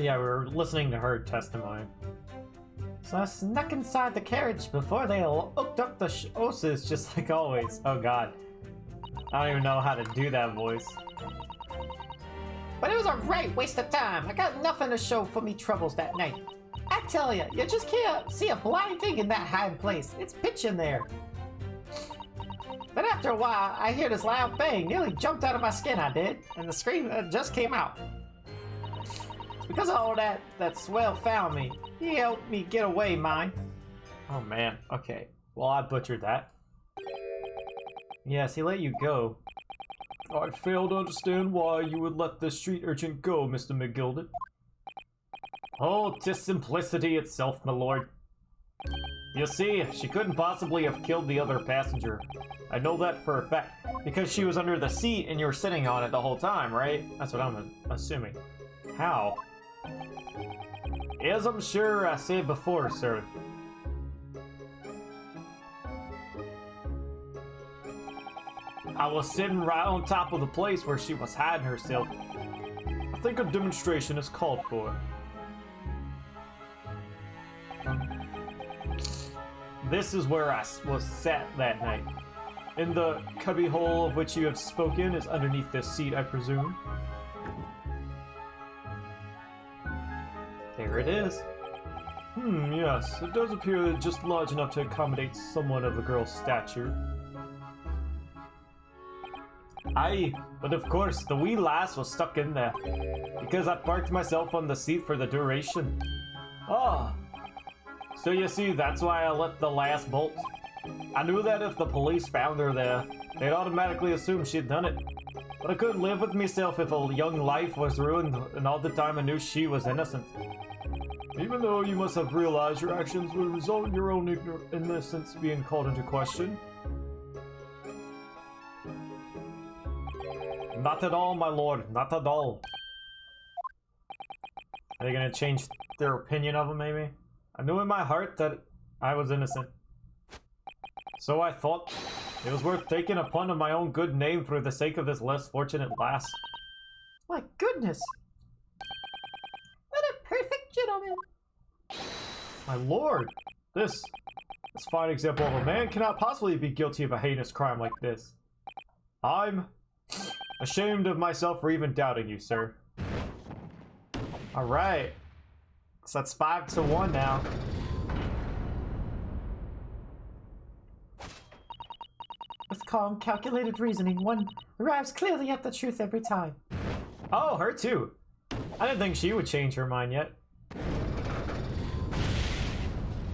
Yeah, we were listening to her testimony. So I snuck inside the carriage before they hooked up the oses, just like always. Oh god. I don't even know how to do that voice. But it was a right waste of time. I got nothing to show for me troubles that night. I tell you just can't see a blind thing in that high place. It's pitch in there. Then after a while, I hear this loud bang. Nearly jumped out of my skin, I did. And the scream just came out. Because of all that swell found me. He helped me get away, mine. Oh man, okay. Well, I butchered that. Yes, he let you go. I fail to understand why you would let the street urchin go, Mr. McGilded. Oh, 'tis simplicity itself, my lord. You see, she couldn't possibly have killed the other passenger. I know that for a fact, because she was under the seat and you were sitting on it the whole time, right? That's what I'm assuming. How? As I'm sure I said before, sir. I was sitting right on top of the place where she was hiding herself. I think a demonstration is called for. This is where I was sat that night. In the cubbyhole of which you have spoken is underneath this seat, I presume. There it is. Yes, it does appear just large enough to accommodate someone of the girl's stature. Aye, but of course, the wee lass was stuck in there, because I parked myself on the seat for the duration. Ah, so you see, that's why I let the lass bolt. I knew that if the police found her there, they'd automatically assume she'd done it. But I couldn't live with myself if a young life was ruined, and all the time I knew she was innocent. Even though you must have realized your actions would result in your own innocence being called into question. Not at all, my lord. Not at all. Are they gonna change their opinion of him, maybe? I knew in my heart that I was innocent. So I thought it was worth taking upon my own good name for the sake of this less fortunate lass. My goodness! What a perfect gentleman! My lord! This fine example of a man cannot possibly be guilty of a heinous crime like this. I'm ashamed of myself for even doubting you, sir. Alright. So that's 5-1 now. With calm, calculated reasoning, one arrives clearly at the truth every time. Oh, her too. I didn't think she would change her mind yet.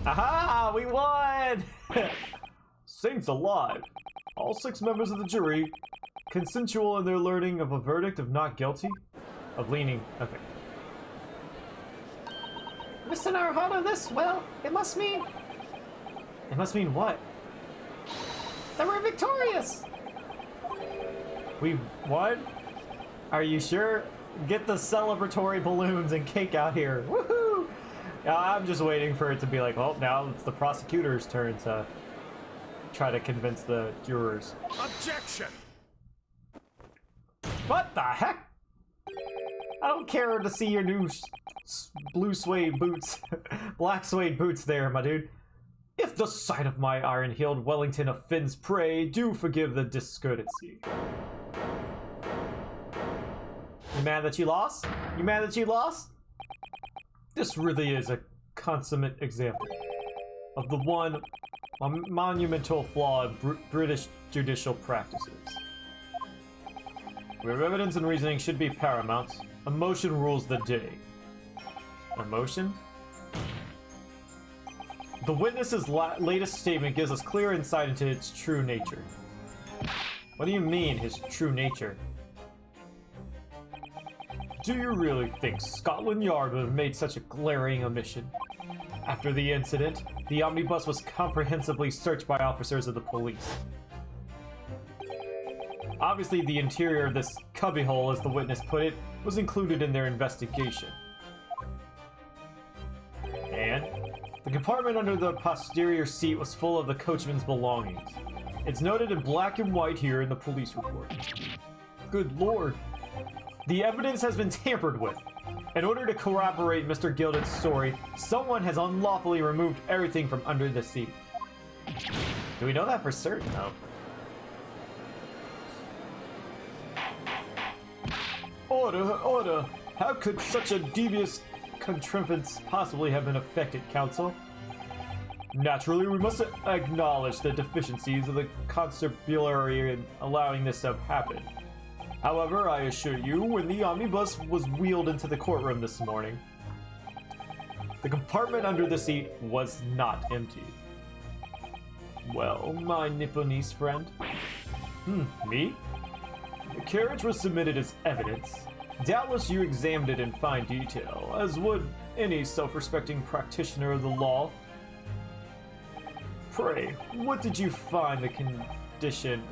Aha! We won! Saints alive. All 6 members of the jury, consensual in their learning of a verdict of not guilty? Of leaning, okay. Mr. Naruhodo, this, well, it must mean... It must mean what? That we're victorious! We what? Are you sure? Get the celebratory balloons and cake out here. Woohoo! I'm just waiting for it to be like, well, now it's the prosecutor's turn to try to convince the jurors. Objection! What the heck? I don't care to see your new blue suede boots, black suede boots there, my dude. If the sight of my iron-heeled Wellington offends prey, do forgive the discourtesy. You mad that you lost? You mad that you lost? This really is a consummate example of the one monumental flaw in British judicial practices. Where evidence and reasoning should be paramount, emotion rules the day. Emotion? The witness's latest statement gives us clear insight into its true nature. What do you mean, his true nature? Do you really think Scotland Yard would have made such a glaring omission? After the incident, the omnibus was comprehensively searched by officers of the police. Obviously, the interior of this cubbyhole, as the witness put it, was included in their investigation. And the compartment under the posterior seat was full of the coachman's belongings. It's noted in black and white here in the police report. Good lord. The evidence has been tampered with. In order to corroborate Mr. Gilded's story, someone has unlawfully removed everything from under the seat. Do we know that for certain, though? Order, order! How could such a devious contrivance possibly have been effected, Council? Naturally, we must acknowledge the deficiencies of the constabulary in allowing this to have happened. However, I assure you, when the omnibus was wheeled into the courtroom this morning, the compartment under the seat was not empty. Well, my Nipponese friend? Me? The carriage was submitted as evidence. Doubtless you examined it in fine detail, as would any self-respecting practitioner of the law. Pray, what did you find the condition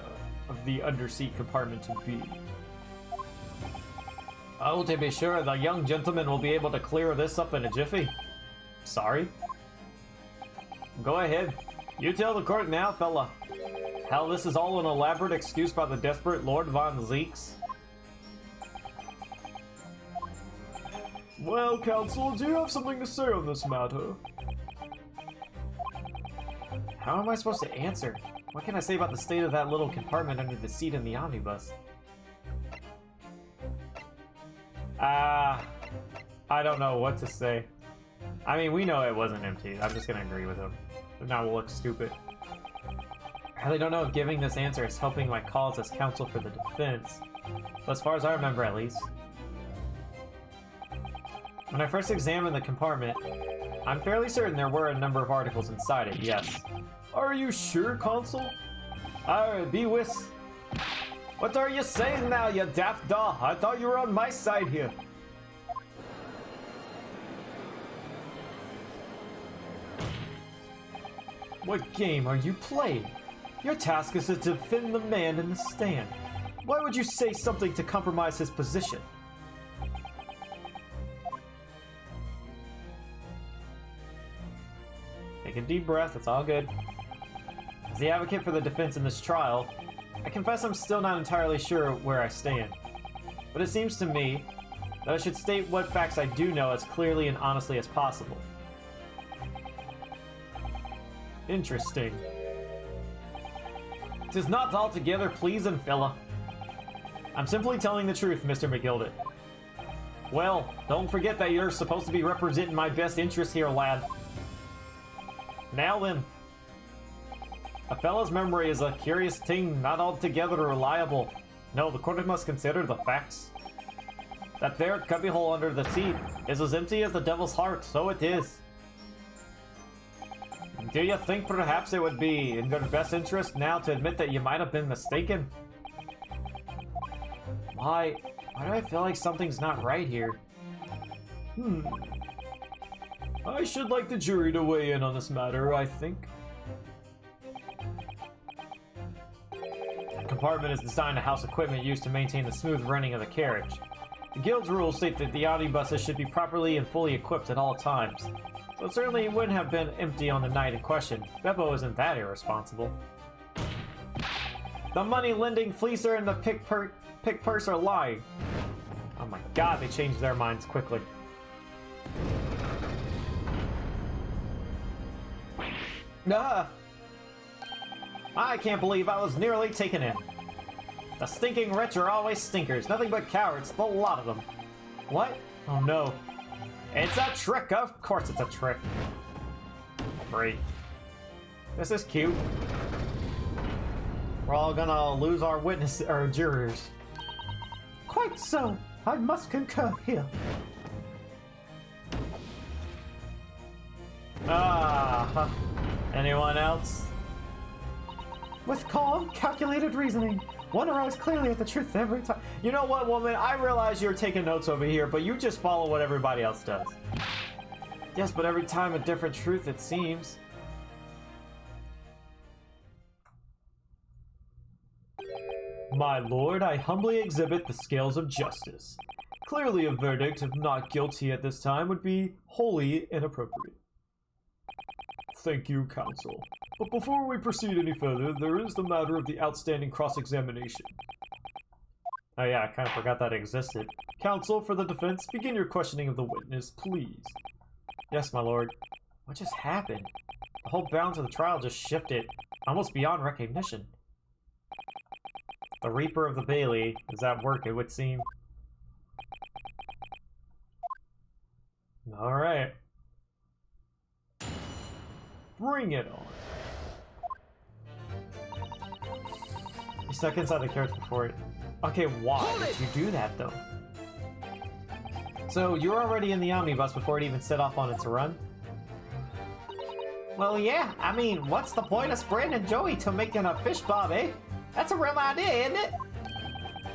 of the underseat compartment to be? Oh, to be sure, the young gentleman will be able to clear this up in a jiffy. Sorry? Go ahead. You tell the court now, fella. How this is all an elaborate excuse by the desperate Lord Von Zeeks. Well, Counsel, do you have something to say on this matter? How am I supposed to answer? What can I say about the state of that little compartment under the seat in the omnibus? I don't know what to say. I mean, we know it wasn't empty. I'm just gonna agree with him. But now we'll look stupid. I really don't know if giving this answer is helping my cause as counsel for the defense. But as far as I remember, at least. When I first examined the compartment, I'm fairly certain there were a number of articles inside it, yes. Are you sure, Consul? Be whist. What are you saying now, you daft daw? I thought you were on my side here. What game are you playing? Your task is to defend the man in the stand. Why would you say something to compromise his position? Take a deep breath, it's all good. As the advocate for the defense in this trial, I confess I'm still not entirely sure where I stand. But it seems to me that I should state what facts I do know as clearly and honestly as possible. Interesting. 'Tis not altogether pleasing, fella. I'm simply telling the truth, Mr. McGilded. Well, don't forget that you're supposed to be representing my best interest here, lad. Now then. A fellow's memory is a curious thing, not altogether reliable. No, the court must consider the facts. That there cubbyhole under the seat is as empty as the devil's heart, so it is. Do you think perhaps it would be in your best interest now to admit that you might have been mistaken? Why do I feel like something's not right here? I should like the jury to weigh in on this matter, I think. The compartment is designed to house equipment used to maintain the smooth running of the carriage. The Guild's rules state that the omnibuses should be properly and fully equipped at all times. So it certainly wouldn't have been empty on the night in question. Beppo isn't that irresponsible. The money-lending fleecer and the pick purse are lying. Oh my god, they changed their minds quickly. Ah! I can't believe I was nearly taken in. The stinking rich are always stinkers, nothing but cowards, the lot of them. What? Oh no. It's a trick, of course it's a trick. Great. This is cute. We're all gonna lose our jurors. Quite so. I must concur here. Anyone else? With calm, calculated reasoning, one arrives clearly at the truth every time. You know what, woman? I realize you're taking notes over here, but you just follow what everybody else does. Yes, but every time a different truth, it seems. My lord, I humbly exhibit the scales of justice. Clearly a verdict of not guilty at this time would be wholly inappropriate. Thank you, counsel. But before we proceed any further, there is the matter of the outstanding cross-examination. Oh yeah, I kind of forgot that existed. Counsel for the defense, begin your questioning of the witness, please. Yes, my lord. What just happened? The whole balance of the trial just shifted, almost beyond recognition. The Reaper of the Bailey is at work, it would seem. Alright. Bring it on. You stuck inside the carriage before it. Okay, why did you do that, though? So, you were already in the omnibus before it even set off on its run? Well, yeah. I mean, what's the point of spreading Joey to making a fish bob, eh? That's a real idea, isn't it?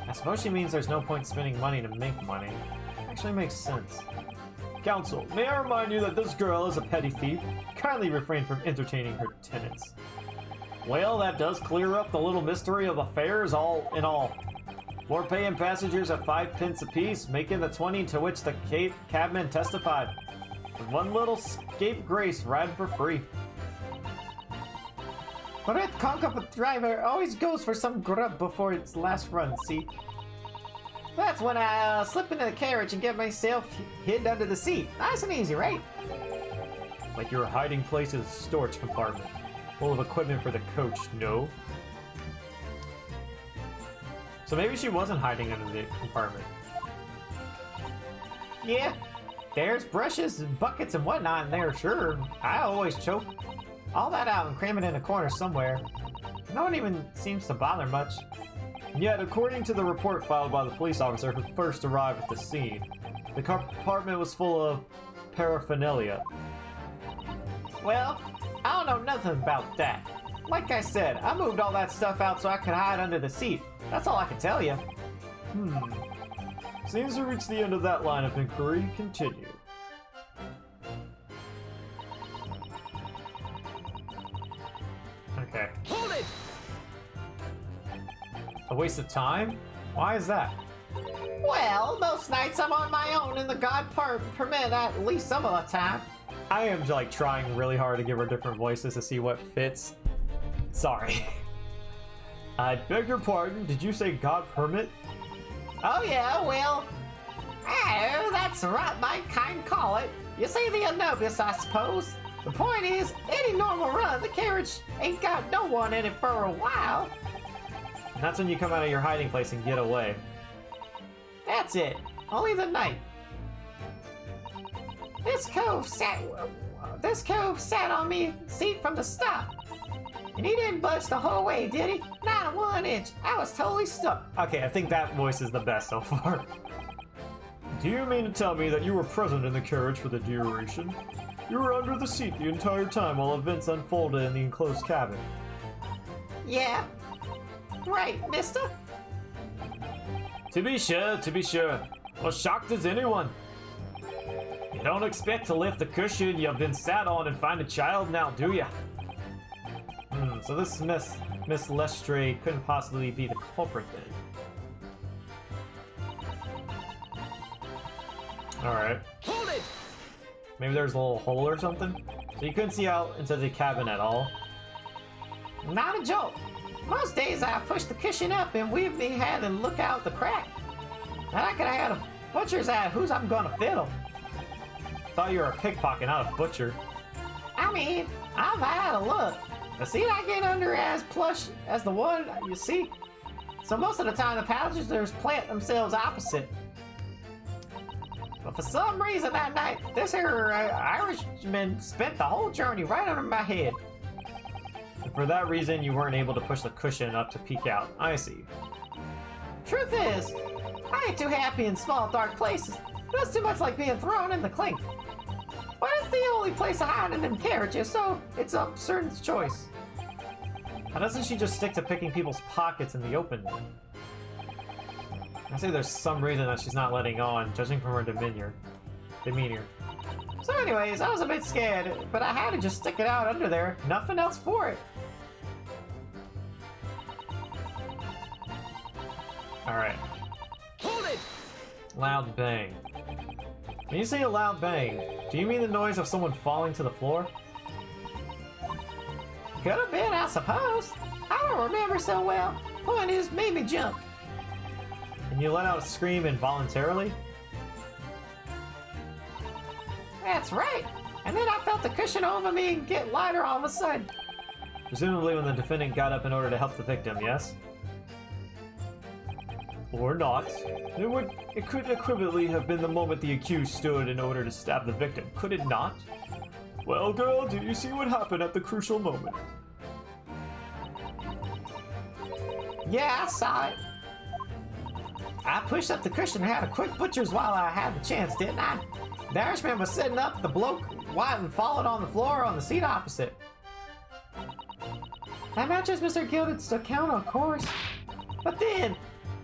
I suppose she means there's no point spending money to make money. Actually makes sense. Counsel, may I remind you that this girl is a petty thief? Kindly refrain from entertaining her tenants. Well, that does clear up the little mystery of affairs all in all. 4 paying passengers at 5 pence apiece, making the 20 to which the cabman testified. And 1 little scapegrace riding for free. But that conk of a driver always goes for some grub before its last run, see? That's when I slip into the carriage and get myself hid under the seat. Nice and easy, right? Like your hiding place is a storage compartment, full of equipment for the coach, no? So maybe she wasn't hiding under the compartment. Yeah, there's brushes and buckets and whatnot in there, sure. I always choke all that out and cram it in a corner somewhere. No one even seems to bother much. Yet, according to the report filed by the police officer who first arrived at the scene, the compartment was full of paraphernalia. Well, I don't know nothing about that. Like I said, I moved all that stuff out so I could hide under the seat. That's all I can tell you. Seems to reach the end of that line of inquiry. Continue. Okay. Hold it! A waste of time? Why is that? Well, most nights I'm on my own and the God permit at least some of the time. I am like trying really hard to give her different voices to see what fits. Sorry. I beg your pardon, did you say God permit? Oh yeah, well, that's right, my kind call it. You see the Anubis, I suppose. The point is, any normal run, the carriage ain't got no one in it for a while. And that's when you come out of your hiding place and get away. That's it. Only the night. This cove sat on me seat from the stop. And he didn't budge the whole way, did he? Not 1 inch. I was totally stuck. Okay, I think that voice is the best so far. Do you mean to tell me that you were present in the carriage for the duration? You were under the seat the entire time while events unfolded in the enclosed cabin. Yeah. Right, mister? To be sure. Well, shocked as anyone. You don't expect to lift the cushion you've been sat on and find a child now, do ya? So this Miss Lestre couldn't possibly be the culprit then. Alright. Hold it! Maybe there's a little hole or something? So you couldn't see out into the cabin at all? Not a joke. Most days I push the cushion up and we've me had to look out the crack. And I could have had a butcher's eye who's I'm gonna fiddle. Thought you were a pickpocket, not a butcher. I mean, I've had a look. The seat I get under as plush as the one you see. So most of the time the passengers plant themselves opposite. But for some reason that night, this here Irishman spent the whole journey right under my head. And for that reason, you weren't able to push the cushion up to peek out. I see. Truth is, I ain't too happy in small, dark places. That's too much like being thrown in the clink. But it's the only place to hide in them carriages, so it's a certain choice. How doesn't she just stick to picking people's pockets in the open? I say there's some reason that she's not letting on, judging from her demeanor. So anyways, I was a bit scared, but I had to just stick it out under there. Nothing else for it. Alright. Hold it! Loud bang. When you say a loud bang, do you mean the noise of someone falling to the floor? Could have been, I suppose. I don't remember so well. Point is, made me jump. And you let out a scream involuntarily? That's right. And then I felt the cushion over me get lighter all of a sudden. Presumably when the defendant got up in order to help the victim, yes? Or not. It could equivalently have been the moment the accused stood in order to stab the victim, could it not? Well, girl, do you see what happened at the crucial moment? Yeah, I saw it. I pushed up the cushion and had a quick butcher's while I had the chance, didn't I? The Irishman was sitting up, the bloke wide and fallen on the floor on the seat opposite. That matches Mr. Gilded's account, of course. But then,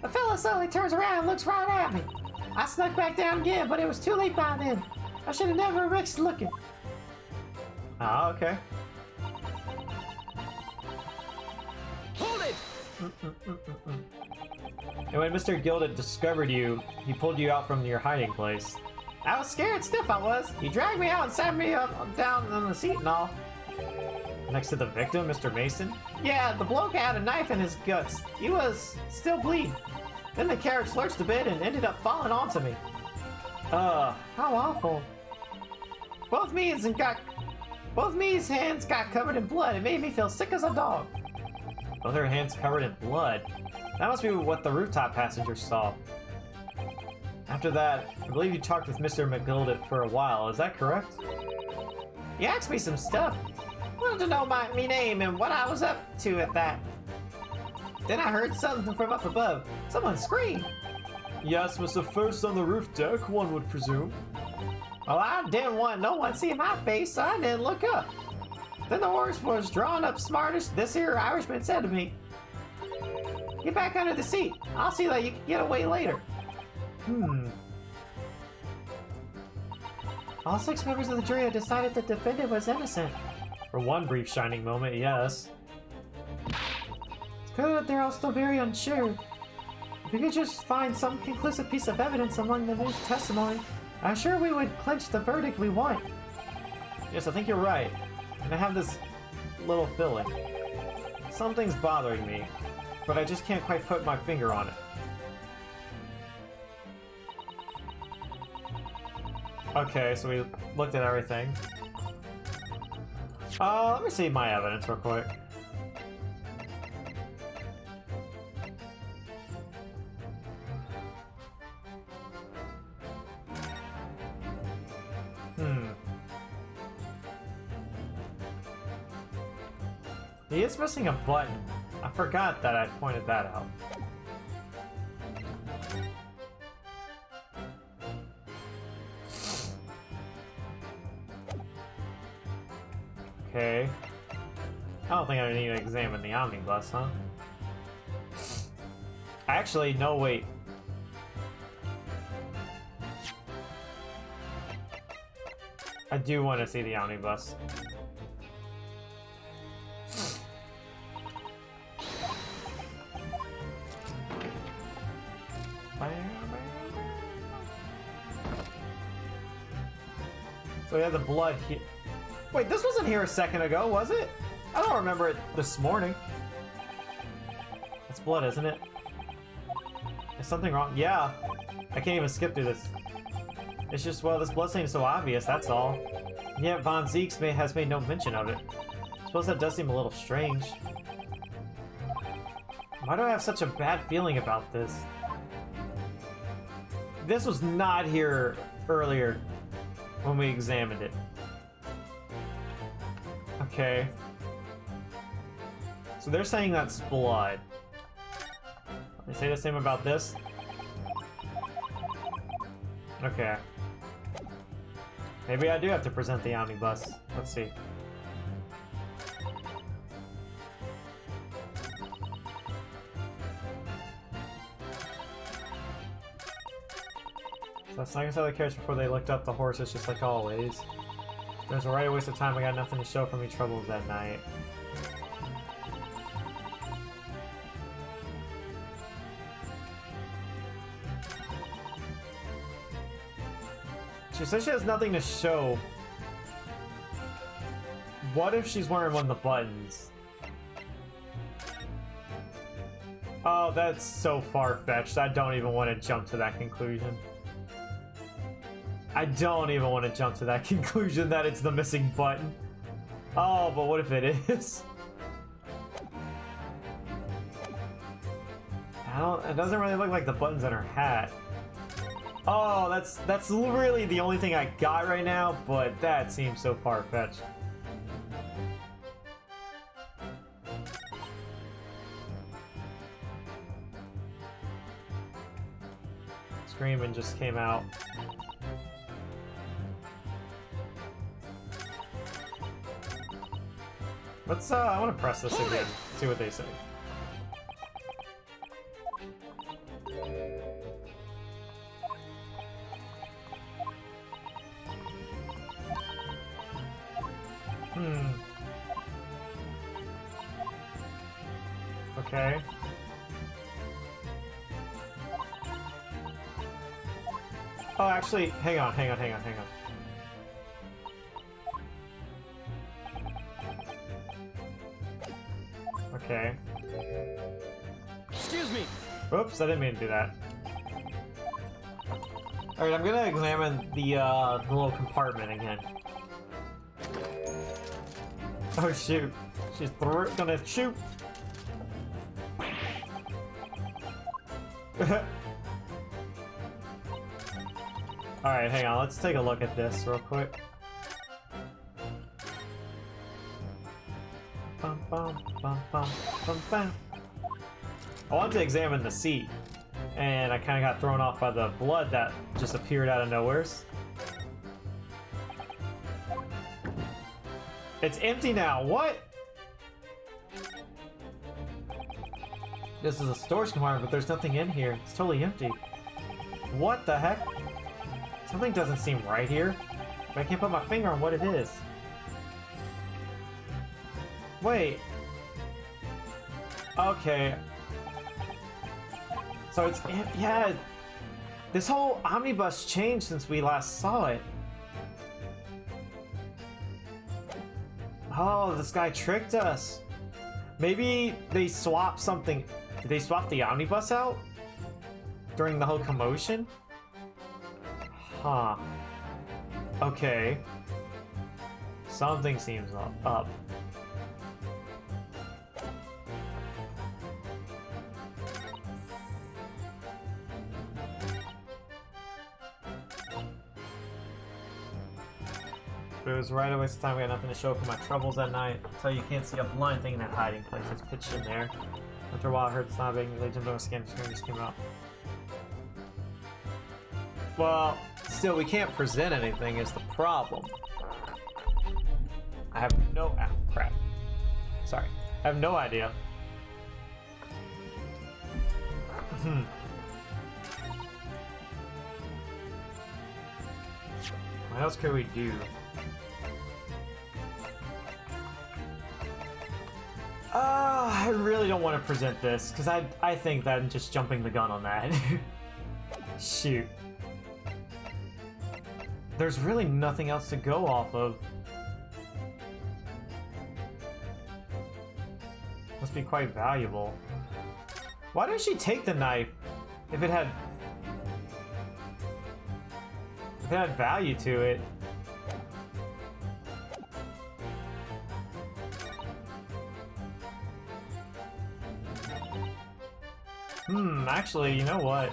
the fella suddenly turns around and looks right at me. I snuck back down again, but it was too late by then. I should have never risked looking. Ah, okay. Hold it! And when Mr. Gilded discovered you, he pulled you out from your hiding place. I was scared stiff, I was. He dragged me out and sat me up down on the seat and all. Next to the victim, Mr. Mason? Yeah, the bloke had a knife in his guts. He was still bleeding. Then the carriage lurched a bit and ended up falling onto me. How awful. Both me's hands got covered in blood. It made me feel sick as a dog. Both her hands covered in blood. That must be what the rooftop passengers saw. After that, I believe you talked with Mr. McGilded for a while, is that correct? He asked me some stuff. Wanted to know me name and what I was up to at that. Then I heard something from up above. Someone screamed. Yes, was the first on the roof deck, one would presume. Well, I didn't want no one see my face, so I didn't look up. Then the horse was drawn up smartest. This here Irishman said to me, "Get back under the seat. I'll see that you can get away later." All 6 members of the jury had decided the defendant was innocent. For one brief shining moment, yes. It's clear that they're all still very unsure. If we could just find some conclusive piece of evidence among the witness testimony, I'm sure we would clinch the verdict we want. Yes, I think you're right. And I have this little feeling. Something's bothering me, but I just can't quite put my finger on it. Okay, so we looked at everything. Let me see my evidence real quick. He is missing a button. I forgot that I pointed that out. Okay. I don't think I need to examine the omnibus, huh? Actually, no, wait. I do want to see the omnibus. So yeah, the blood here. Wait, this wasn't here a second ago, was it? I don't remember it this morning. It's blood, isn't it? Is something wrong? Yeah. I can't even skip through this. It's just, well, this blood stain is so obvious, that's all. And yet Von Zeeks has made no mention of it. I suppose that does seem a little strange. Why do I have such a bad feeling about this? This was not here earlier when we examined it. Okay. So they're saying that's blood. They say the same about this? Okay. Maybe I do have to present the omnibus. Let's see. So I snuck inside the carriage before they looked up the horses, just like always. There's already a waste of time. I got nothing to show for me troubles that night. She says she has nothing to show. What if she's wearing one of the buttons? Oh, that's so far-fetched. I don't even want to jump to that conclusion. I don't even want to jump to that conclusion that it's the missing button. Oh, but what if it is? It doesn't really look like the button's in her hat. Oh, that's really the only thing I got right now, but that seems so far-fetched. Screaming just came out. Let's I want to press this again. See what they say. Okay. Oh, actually, hang on. Okay. Excuse me. Oops, I didn't mean to do that. Alright, I'm gonna examine the little compartment again. Oh shoot. She's gonna shoot. Alright, hang on, let's take a look at this real quick. Bum, bum, bum, bum, bum, bum. I wanted to examine the seat, and I kind of got thrown off by the blood that just appeared out of nowhere. It's empty now, what? This is a storage compartment, but there's nothing in here. It's totally empty. What the heck? Something doesn't seem right here. But I can't put my finger on what it is. Wait. Okay. So it's... yeah. This whole omnibus changed since we last saw it. Oh, this guy tricked us. Maybe they swapped something. Did they swap the omnibus out? During the whole commotion? Huh. Okay. Something seems up. But it was right a waste of time. We had nothing to show for my troubles at night. So you can't see a blind thing in that hiding place. It's pitched in there. After a while, I heard the sobbing. They jumped on a scan. Screen just came out. Well, still, we can't present anything is the problem. I have no... ah, crap. Sorry. I have no idea. What else could we do? I really don't want to present this, because I think that I'm just jumping the gun on that. Shoot. There's really nothing else to go off of. Must be quite valuable. Why didn't she take the knife if it had value to it? Actually, you know what?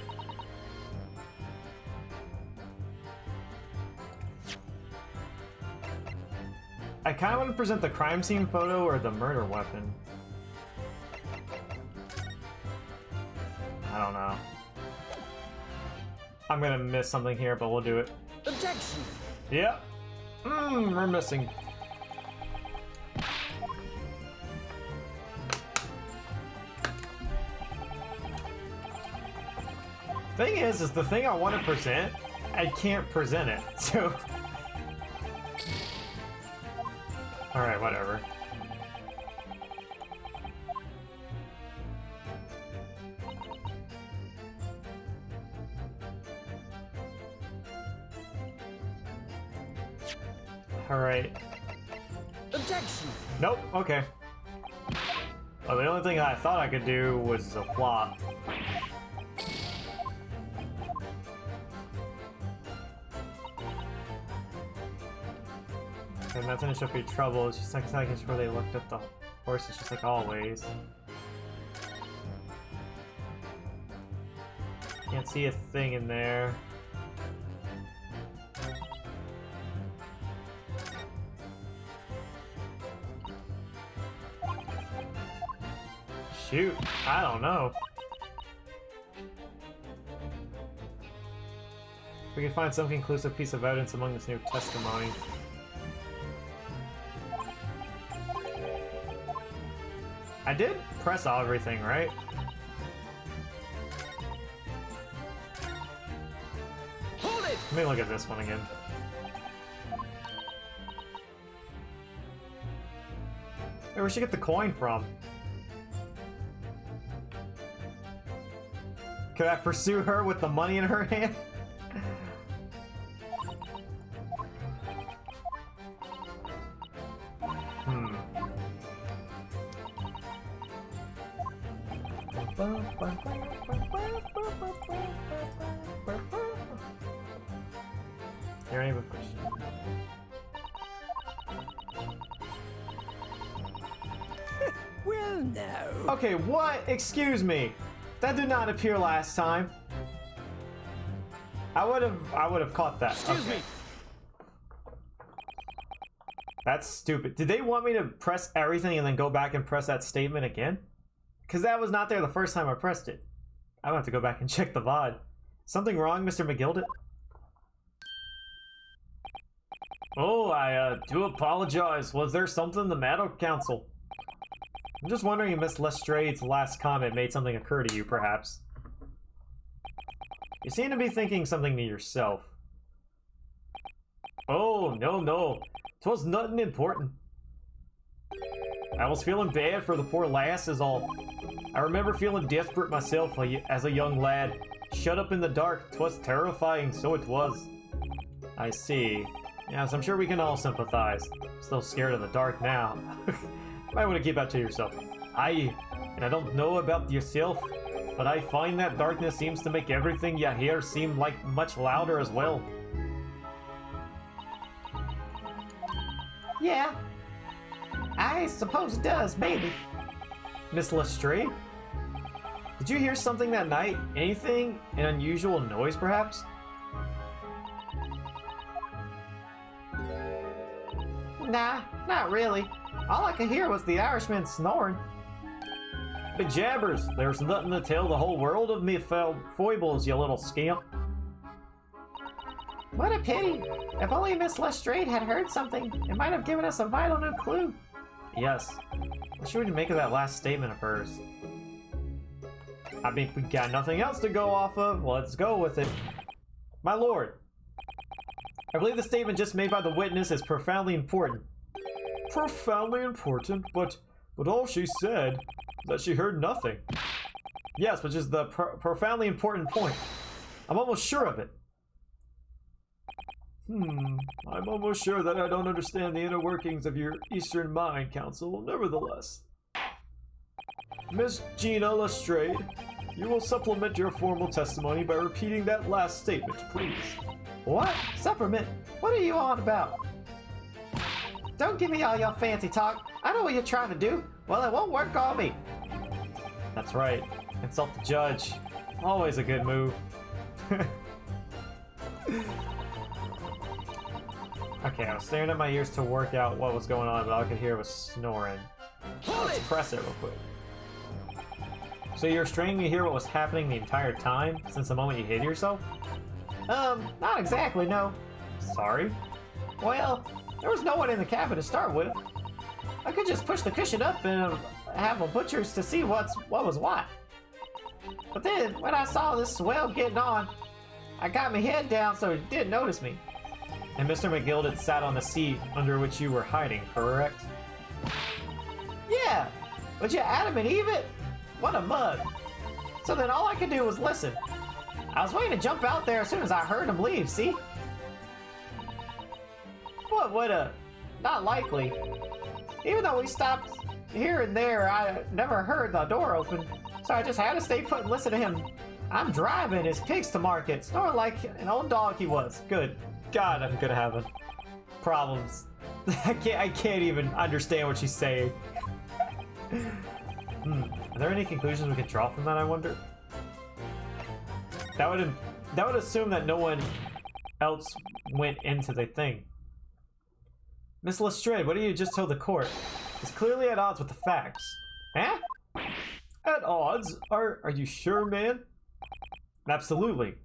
I kind of want to present the crime scene photo or the murder weapon. I don't know. I'm gonna miss something here, but we'll do it. Objection! Yep. We're missing. Thing is the thing I want to present, I can't present it, so... Alright, whatever. Alright. Objection! Nope, okay. Oh, the only thing I thought I could do was a flop. Okay, nothing to show for trouble. It's just like seconds before they looked at the horses, just like always. Can't see a thing in there. Shoot, I don't know. We can find some conclusive piece of evidence among this new testimony. I did press everything, right? Hold it! Let me look at this one again. Hey, where should get the coin from? Could I pursue her with the money in her hand? There ain't a question. Well, no. Okay, what? Excuse me. That did not appear last time. I would have caught that. Excuse me. That's stupid. Did they want me to press everything and then go back and press that statement again? Because that was not there the first time I pressed it. I will have to go back and check the VOD. Something wrong, Mr. McGilded? Oh, I do apologize. Was there something the matter, Council? I'm just wondering if Miss Lestrade's last comment made something occur to you, perhaps. You seem to be thinking something to yourself. Oh, no. 'Twas nothing important. I was feeling bad for the poor lass is all. I remember feeling desperate myself as a young lad. Shut up in the dark. 'Twas terrifying, so it was. I see. Yes, I'm sure we can all sympathize. Still scared of the dark now. Might want to keep that to yourself. And I don't know about yourself, but I find that darkness seems to make everything you hear seem like much louder as well. Yeah. I suppose it does, maybe. Miss Lestrade? Did you hear something that night? Anything? An unusual noise, perhaps? Nah, not really. All I could hear was the Irishman snoring. Bejabbers, there's nothing to tell the whole world of me foibles, you little scamp. What a pity. If only Miss Lestrade had heard something, it might have given us a vital new clue. Yes. What should we make of that last statement of hers? I mean, we got nothing else to go off of. Let's go with it. My lord, I believe the statement just made by the witness is profoundly important. Profoundly important? But all she said was that she heard nothing. Yes, which is the profoundly important point. I'm almost sure of it. I'm almost sure that I don't understand the inner workings of your Eastern mind, Council. Nevertheless, Miss Gina Lestrade, you will supplement your formal testimony by repeating that last statement, please. What? Supplement? What are you on about? Don't give me all your fancy talk. I know what you're trying to do. Well, it won't work on me. That's right. Insult the judge. Always a good move. Okay, I was staring at my ears to work out what was going on, but all I could hear was snoring. Let's press it real quick. So you're straining to hear what was happening the entire time, since the moment you hid yourself? Not exactly, no. Sorry? Well, there was no one in the cabin to start with. I could just push the cushion up and have a butcher's to see what was what. But then, when I saw this swell getting on, I got my head down so he didn't notice me. And Mr. McGilded sat on the seat under which you were hiding, correct? Yeah, would you Adam and Eve it? What a mug. So then all I could do was listen. I was waiting to jump out there as soon as I heard him leave, see? What would a... Not likely. Even though we stopped here and there, I never heard the door open, so I just had to stay put and listen to him. I'm driving his pigs to market, snoring like an old dog he was. Good. God, I'm gonna have problems. I can't even understand what she's saying. Are there any conclusions we can draw from that, I wonder? That would assume that no one else went into the thing. Miss Lestrade, what do you just told the court? It's clearly at odds with the facts. Huh? At odds? Are you sure, man? Absolutely.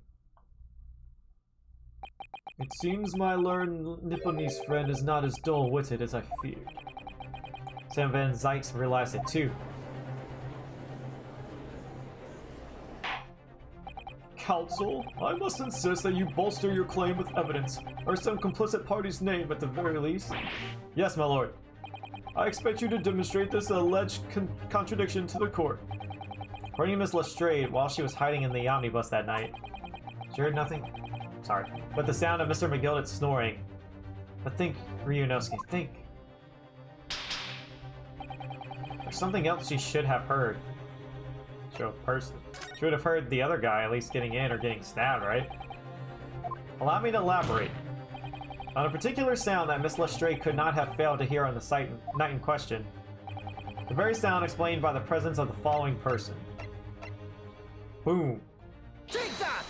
It seems my learned Nipponese friend is not as dull-witted as I feared. Sam Van Zykes realized it too. Counsel, I must insist that you bolster your claim with evidence, or some complicit party's name at the very least. Yes, my lord. I expect you to demonstrate this alleged contradiction to the court. According to Miss Lestrade, while she was hiding in the omnibus that night, she heard nothing. Sorry, but the sound of Mr. McGildett's snoring. But think, Ryunosuke, think. There's something else she should have heard. Show person. She would have heard the other guy at least getting in or getting stabbed, right? Allow me to elaborate. On a particular sound that Miss Lestrade could not have failed to hear on the night in question. The very sound explained by the presence of the following person. Boom. Take that!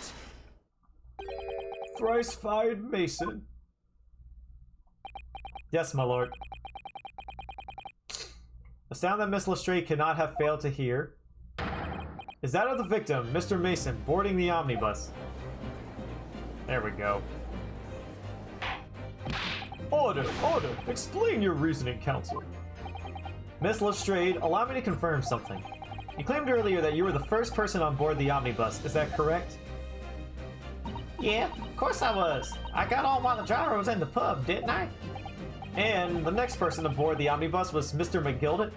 Thrice-fired Mason. Yes, my lord. The sound that Miss Lestrade could not have failed to hear is that of the victim, Mr. Mason, boarding the omnibus. There we go. Order! Order! Explain your reasoning, counsel. Miss Lestrade, allow me to confirm something. You claimed earlier that you were the first person on board the omnibus, is that correct? Yeah, of course I was. I got on while the driver was in the pub, didn't I? And the next person aboard the omnibus was Mr. McGildet?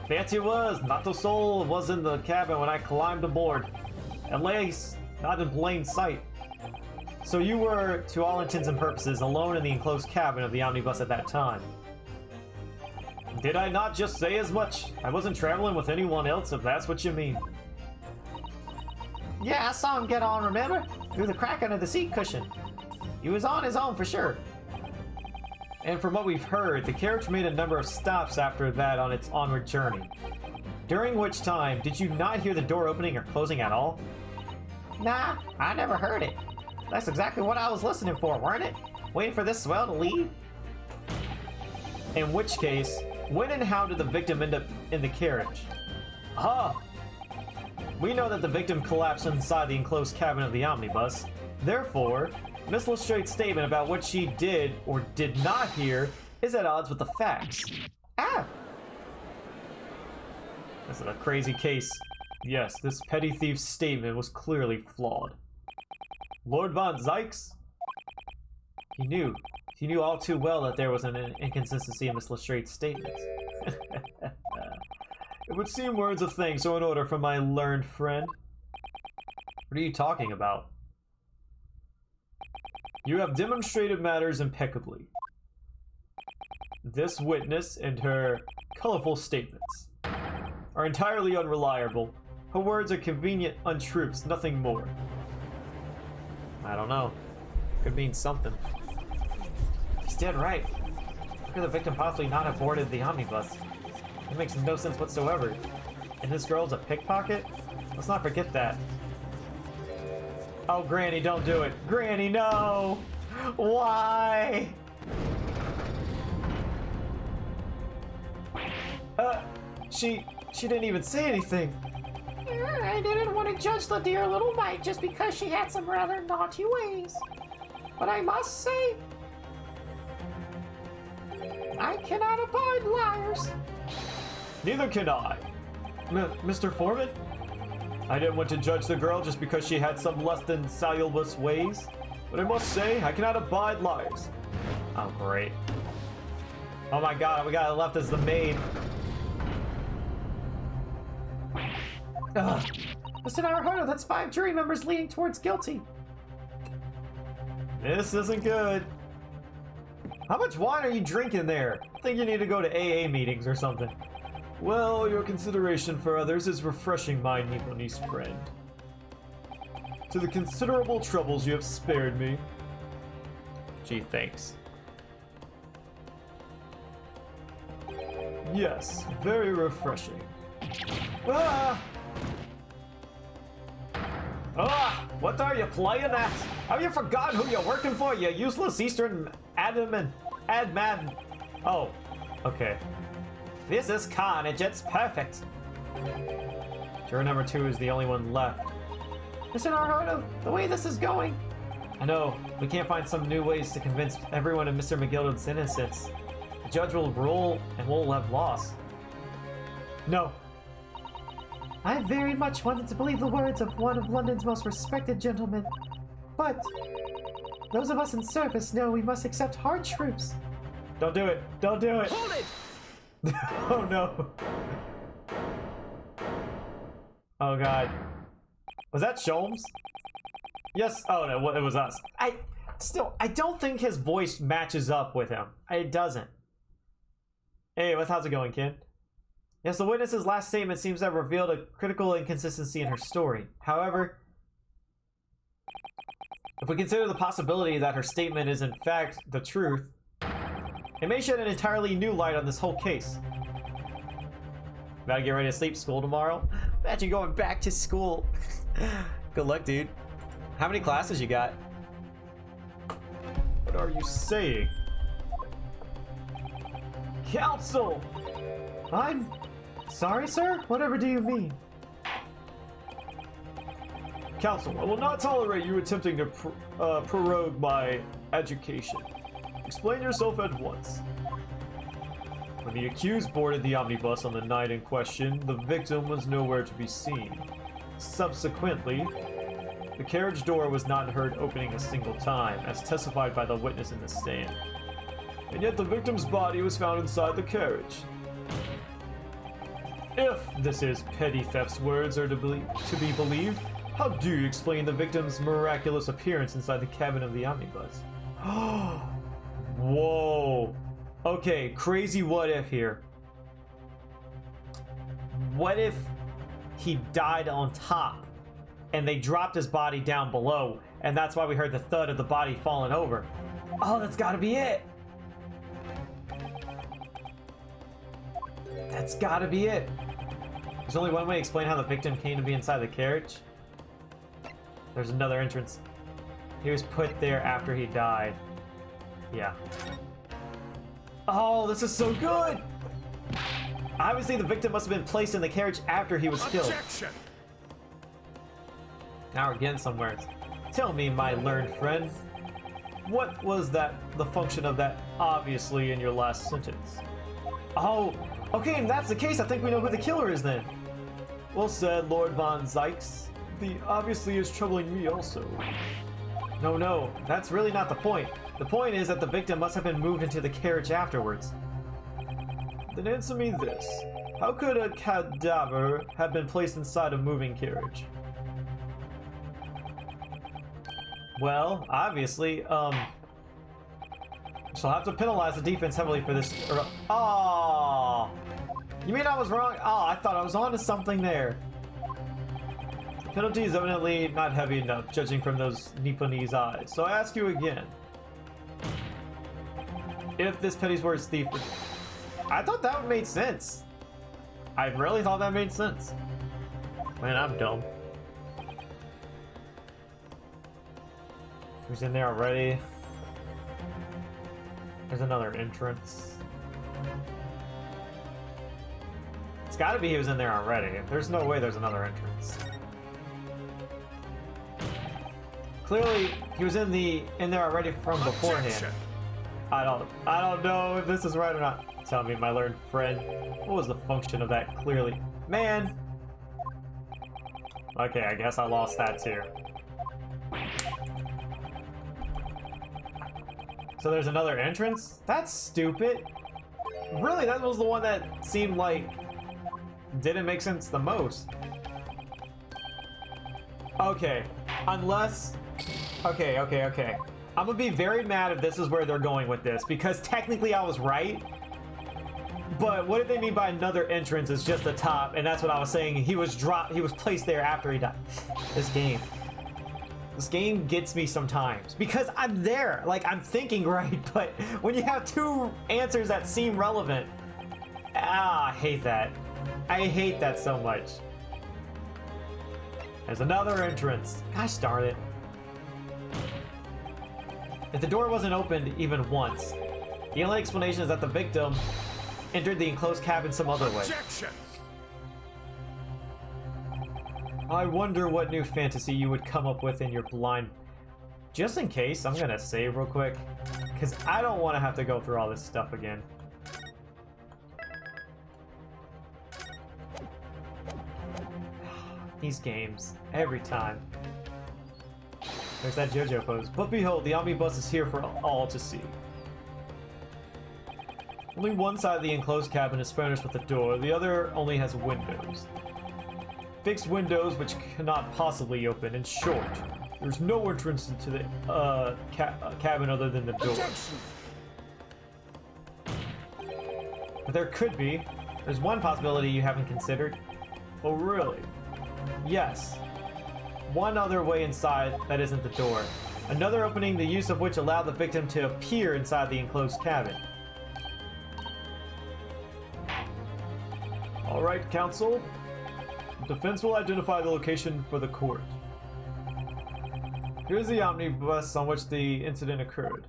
Fancy it was. Not the soul was in the cabin when I climbed aboard. At least, not in plain sight. So you were, to all intents and purposes, alone in the enclosed cabin of the omnibus at that time. Did I not just say as much? I wasn't traveling with anyone else, if that's what you mean. Yeah, I saw him get on, remember? Through the crack under the seat cushion. He was on his own for sure. And from what we've heard, the carriage made a number of stops after that on its onward journey. During which time, did you not hear the door opening or closing at all? Nah, I never heard it. That's exactly what I was listening for, weren't it? Waiting for this swell to leave? In which case, when and how did the victim end up in the carriage? Ah! We know that the victim collapsed inside the enclosed cabin of the omnibus. Therefore, Miss Lestrade's statement about what she did or did not hear is at odds with the facts. Ah! This is a crazy case. Yes, this petty thief's statement was clearly flawed. Lord Von Zykes? He knew all too well that there was an inconsistency in Miss Lestrade's statements. It would seem words of thanks are in order for my learned friend. What are you talking about? You have demonstrated matters impeccably. This witness and her colorful statements are entirely unreliable. Her words are convenient untruths, nothing more. I don't know. Could mean something. He's dead right. How could the victim possibly not have boarded the omnibus? It makes no sense whatsoever. And this girl's a pickpocket? Let's not forget that. Oh, Granny, don't do it. Granny, no! Why? She didn't even say anything. I didn't want to judge the dear little mite just because she had some rather naughty ways. But I must say, I cannot abide liars. Neither can I. Mr. Foreman? I didn't want to judge the girl just because she had some less than salubrious ways. But I must say, I cannot abide liars. Oh, great. Oh my god, we got it left as the maid. Ugh. Mr. Naruhodo, that's 5 jury members leaning towards guilty. This isn't good. How much wine are you drinking there? I think you need to go to AA meetings or something. Well, your consideration for others is refreshing, my Nipponese friend. To the considerable troubles you have spared me. Gee, thanks. Yes, very refreshing. Ah! Ah! What are you playing at? Have you forgotten who you're working for, you useless Eastern adman? Oh, okay. This is carnage, it's perfect. Juror number 2 is the only one left. Mr. Naruto, the way this is going. I know, we can't find some new ways to convince everyone of Mr. McGilded's innocence. The judge will rule and we'll have lost. No. I very much wanted to believe the words of one of London's most respected gentlemen, but those of us in service know we must accept hard truths. Don't do it! Don't do it! Hold it! Oh no! Oh god. Was that Sholmes? Yes. Oh no, it was us. I don't think his voice matches up with him. It doesn't. Hey, how's it going, kid? Yes, the witness's last statement seems to have revealed a critical inconsistency in her story. However, if we consider the possibility that her statement is in fact the truth, it may shed an entirely new light on this whole case. Gotta get ready to sleep. School tomorrow? Imagine going back to school. Good luck, dude. How many classes you got? What are you saying? Counsel! I'm sorry, sir? Whatever do you mean? Counsel, I will not tolerate you attempting to prorogue my education. Explain yourself at once. When the accused boarded the omnibus on the night in question, the victim was nowhere to be seen. Subsequently, the carriage door was not heard opening a single time, as testified by the witness in the stand. And yet the victim's body was found inside the carriage. If this is petty theft's words are to be believed, how do you explain the victim's miraculous appearance inside the cabin of the omnibus? Whoa. Okay, crazy what if here. What if he died on top and they dropped his body down below and that's why we heard the thud of the body falling over? Oh, that's gotta be it. That's gotta be it. There's only one way to explain how the victim came to be inside the carriage. There's another entrance. He was put there after he died. Yeah. Oh, this is so good! Obviously, the victim must have been placed in the carriage after he was killed. Objection! Now we're getting somewhere. Tell me, my learned friend, what was the function of that obviously in your last sentence? Oh, okay, if that's the case, I think we know who the killer is then. Well said, Lord Von Zykes. The obviously is troubling me also. No, that's really not the point. The point is that the victim must have been moved into the carriage afterwards. Then answer me this. How could a cadaver have been placed inside a moving carriage? Well, obviously, she'll have to penalize the defense heavily for this. Oh! You mean I was wrong? Oh, I thought I was onto something there. The penalty is evidently not heavy enough, judging from those Nipponese eyes. So I ask you again. If this petty's words thief... I thought that made sense. I really thought that made sense. Man, I'm dumb. Who's in there already? There's another entrance. It's gotta be he was in there already. There's no way there's another entrance. Clearly, he was in there already from beforehand. Objection. I don't know if this is right or not. Tell me, my learned friend, what was the function of that clearly? Man! Okay, I guess I lost that too. So there's another entrance? That's stupid. Really, that was the one that seemed like didn't make sense the most. Okay, unless... Okay. I'm gonna be very mad if this is where they're going with this, because technically I was right. But what did they mean by another entrance is just the top, and that's what I was saying. He was placed there after he died. This game gets me sometimes because I'm there, like I'm thinking right, but when you have two answers that seem relevant, I hate that. I hate that so much. There's another entrance. Gosh darn it. If the door wasn't opened even once, the only explanation is that the victim entered the enclosed cabin some other way. Objection! I wonder what new fantasy you would come up with in your blind... Just in case, I'm gonna save real quick, because I don't want to have to go through all this stuff again. These games, every time. There's that JoJo pose. But behold, the omnibus is here for all to see. Only one side of the enclosed cabin is furnished with a door, the other only has windows. Fixed windows which cannot possibly open. In short, there's no entrance into the cabin other than the door. Objection! But there could be. There's one possibility you haven't considered. Oh, really? Yes. One other way inside that isn't the door. Another opening, the use of which allowed the victim to appear inside the enclosed cabin. All right, counsel. The defense will identify the location for the court. Here's the omnibus on which the incident occurred.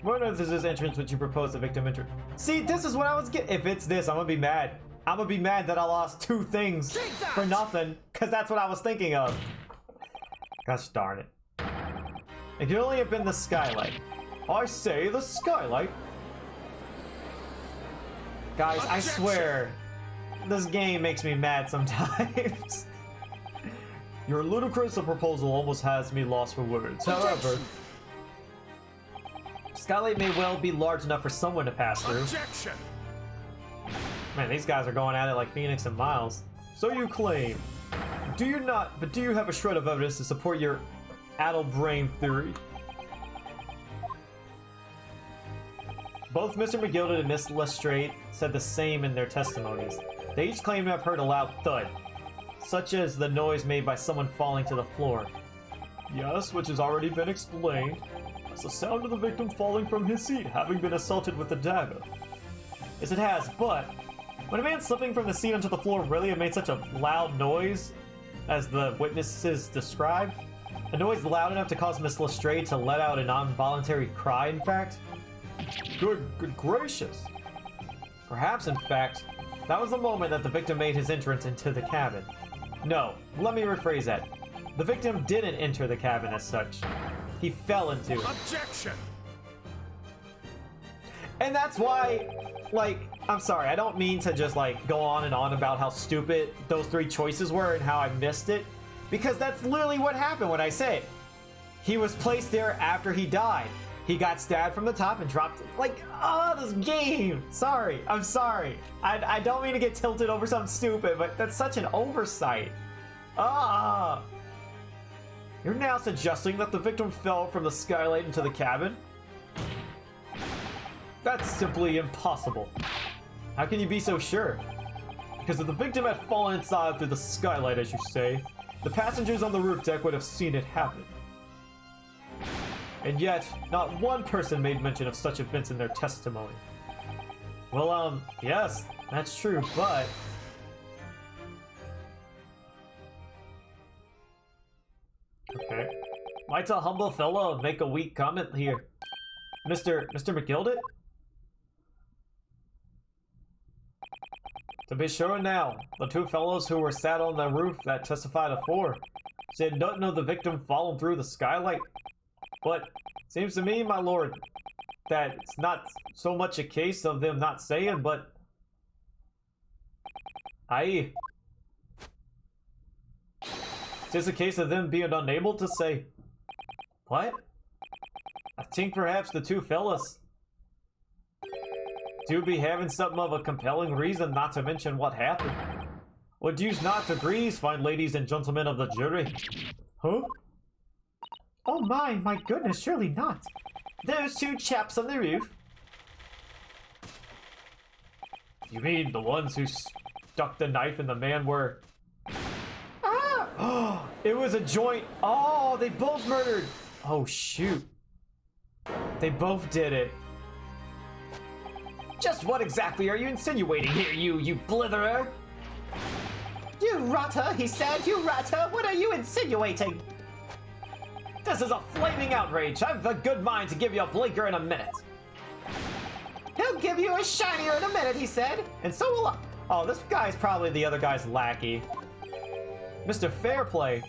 What if this is entrance which you propose the victim enter? See, this is what I was getting. If it's this, I'm gonna be mad. I'm gonna be mad that I lost two things for nothing, because that's what I was thinking of. Gosh darn it. It could only have been the skylight. I say the skylight. Guys, I swear, this game makes me mad sometimes. Your ludicrous proposal almost has me lost for words. However, skylight may well be large enough for someone to pass through. Objection! Man, these guys are going at it like Phoenix and Miles. So you claim. Do you not, but do you have a shred of evidence to support your addle-brain theory? Both Mr. McGilded and Miss Lestrade said the same in their testimonies. They each claimed to have heard a loud thud, such as the noise made by someone falling to the floor. Yes, which has already been explained. It's the sound of the victim falling from his seat, having been assaulted with a dagger. Yes, it has, but when a man slipping from the seat onto the floor really made such a loud noise, as the witnesses described, a noise loud enough to cause Miss Lestrade to let out an involuntary cry, in fact? Good gracious! Perhaps, in fact, that was the moment that the victim made his entrance into the cabin. No, let me rephrase that. The victim didn't enter the cabin as such. He fell into it. Objection! And that's why, like, I'm sorry, I don't mean to just, like, go on and on about how stupid those three choices were and how I missed it, because that's literally what happened when I say it. He was placed there after he died. He got stabbed from the top and dropped, like, oh, this game. Sorry, I'm sorry. I don't mean to get tilted over something stupid, but that's such an oversight. Ah! You're now suggesting that the victim fell from the skylight into the cabin? That's simply impossible. How can you be so sure? Because if the victim had fallen inside through the skylight, as you say, the passengers on the roof deck would have seen it happen. And yet, not one person made mention of such events in their testimony. Well, yes, that's true, but... Okay. Might a humble fellow make a weak comment here? Mr. McGilded? To be sure now, the two fellows who were sat on the roof that testified afore said nothing of the victim falling through the skylight. But seems to me, my lord, that it's not so much a case of them not saying, but... Aye. It's a case of them being unable to say. What? I think perhaps the two fellas do be having something of a compelling reason not to mention what happened. Would you not degrees, fine ladies and gentlemen of the jury? Huh? Oh my goodness, surely not. Those two chaps on the roof. You mean the ones who stuck the knife in the man were... Ah! It was a joint... Oh, they both murdered... Oh, shoot. They both did it. Just what exactly are you insinuating here, you blitherer? You rotter, he said, you rotter. What are you insinuating? This is a flaming outrage. I've a good mind to give you a blinker in a minute. He'll give you a shinier in a minute, he said. And so will I. Oh, this guy's probably the other guy's lackey. Mr. Fairplay,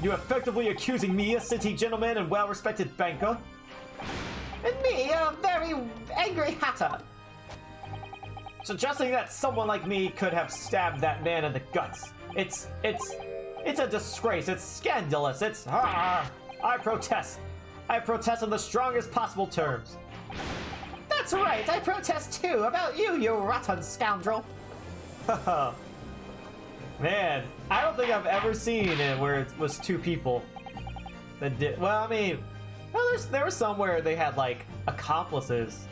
you effectively accusing me, a city gentleman and well-respected banker? And me, a very angry hatter. Suggesting that someone like me could have stabbed that man in the guts. It's a disgrace. It's scandalous. It's... I protest. I protest in the strongest possible terms. That's right, I protest too, about you rotten scoundrel. Man, I don't think I've ever seen it where it was two people that did... Well, I mean, there was some where they had, like, accomplices.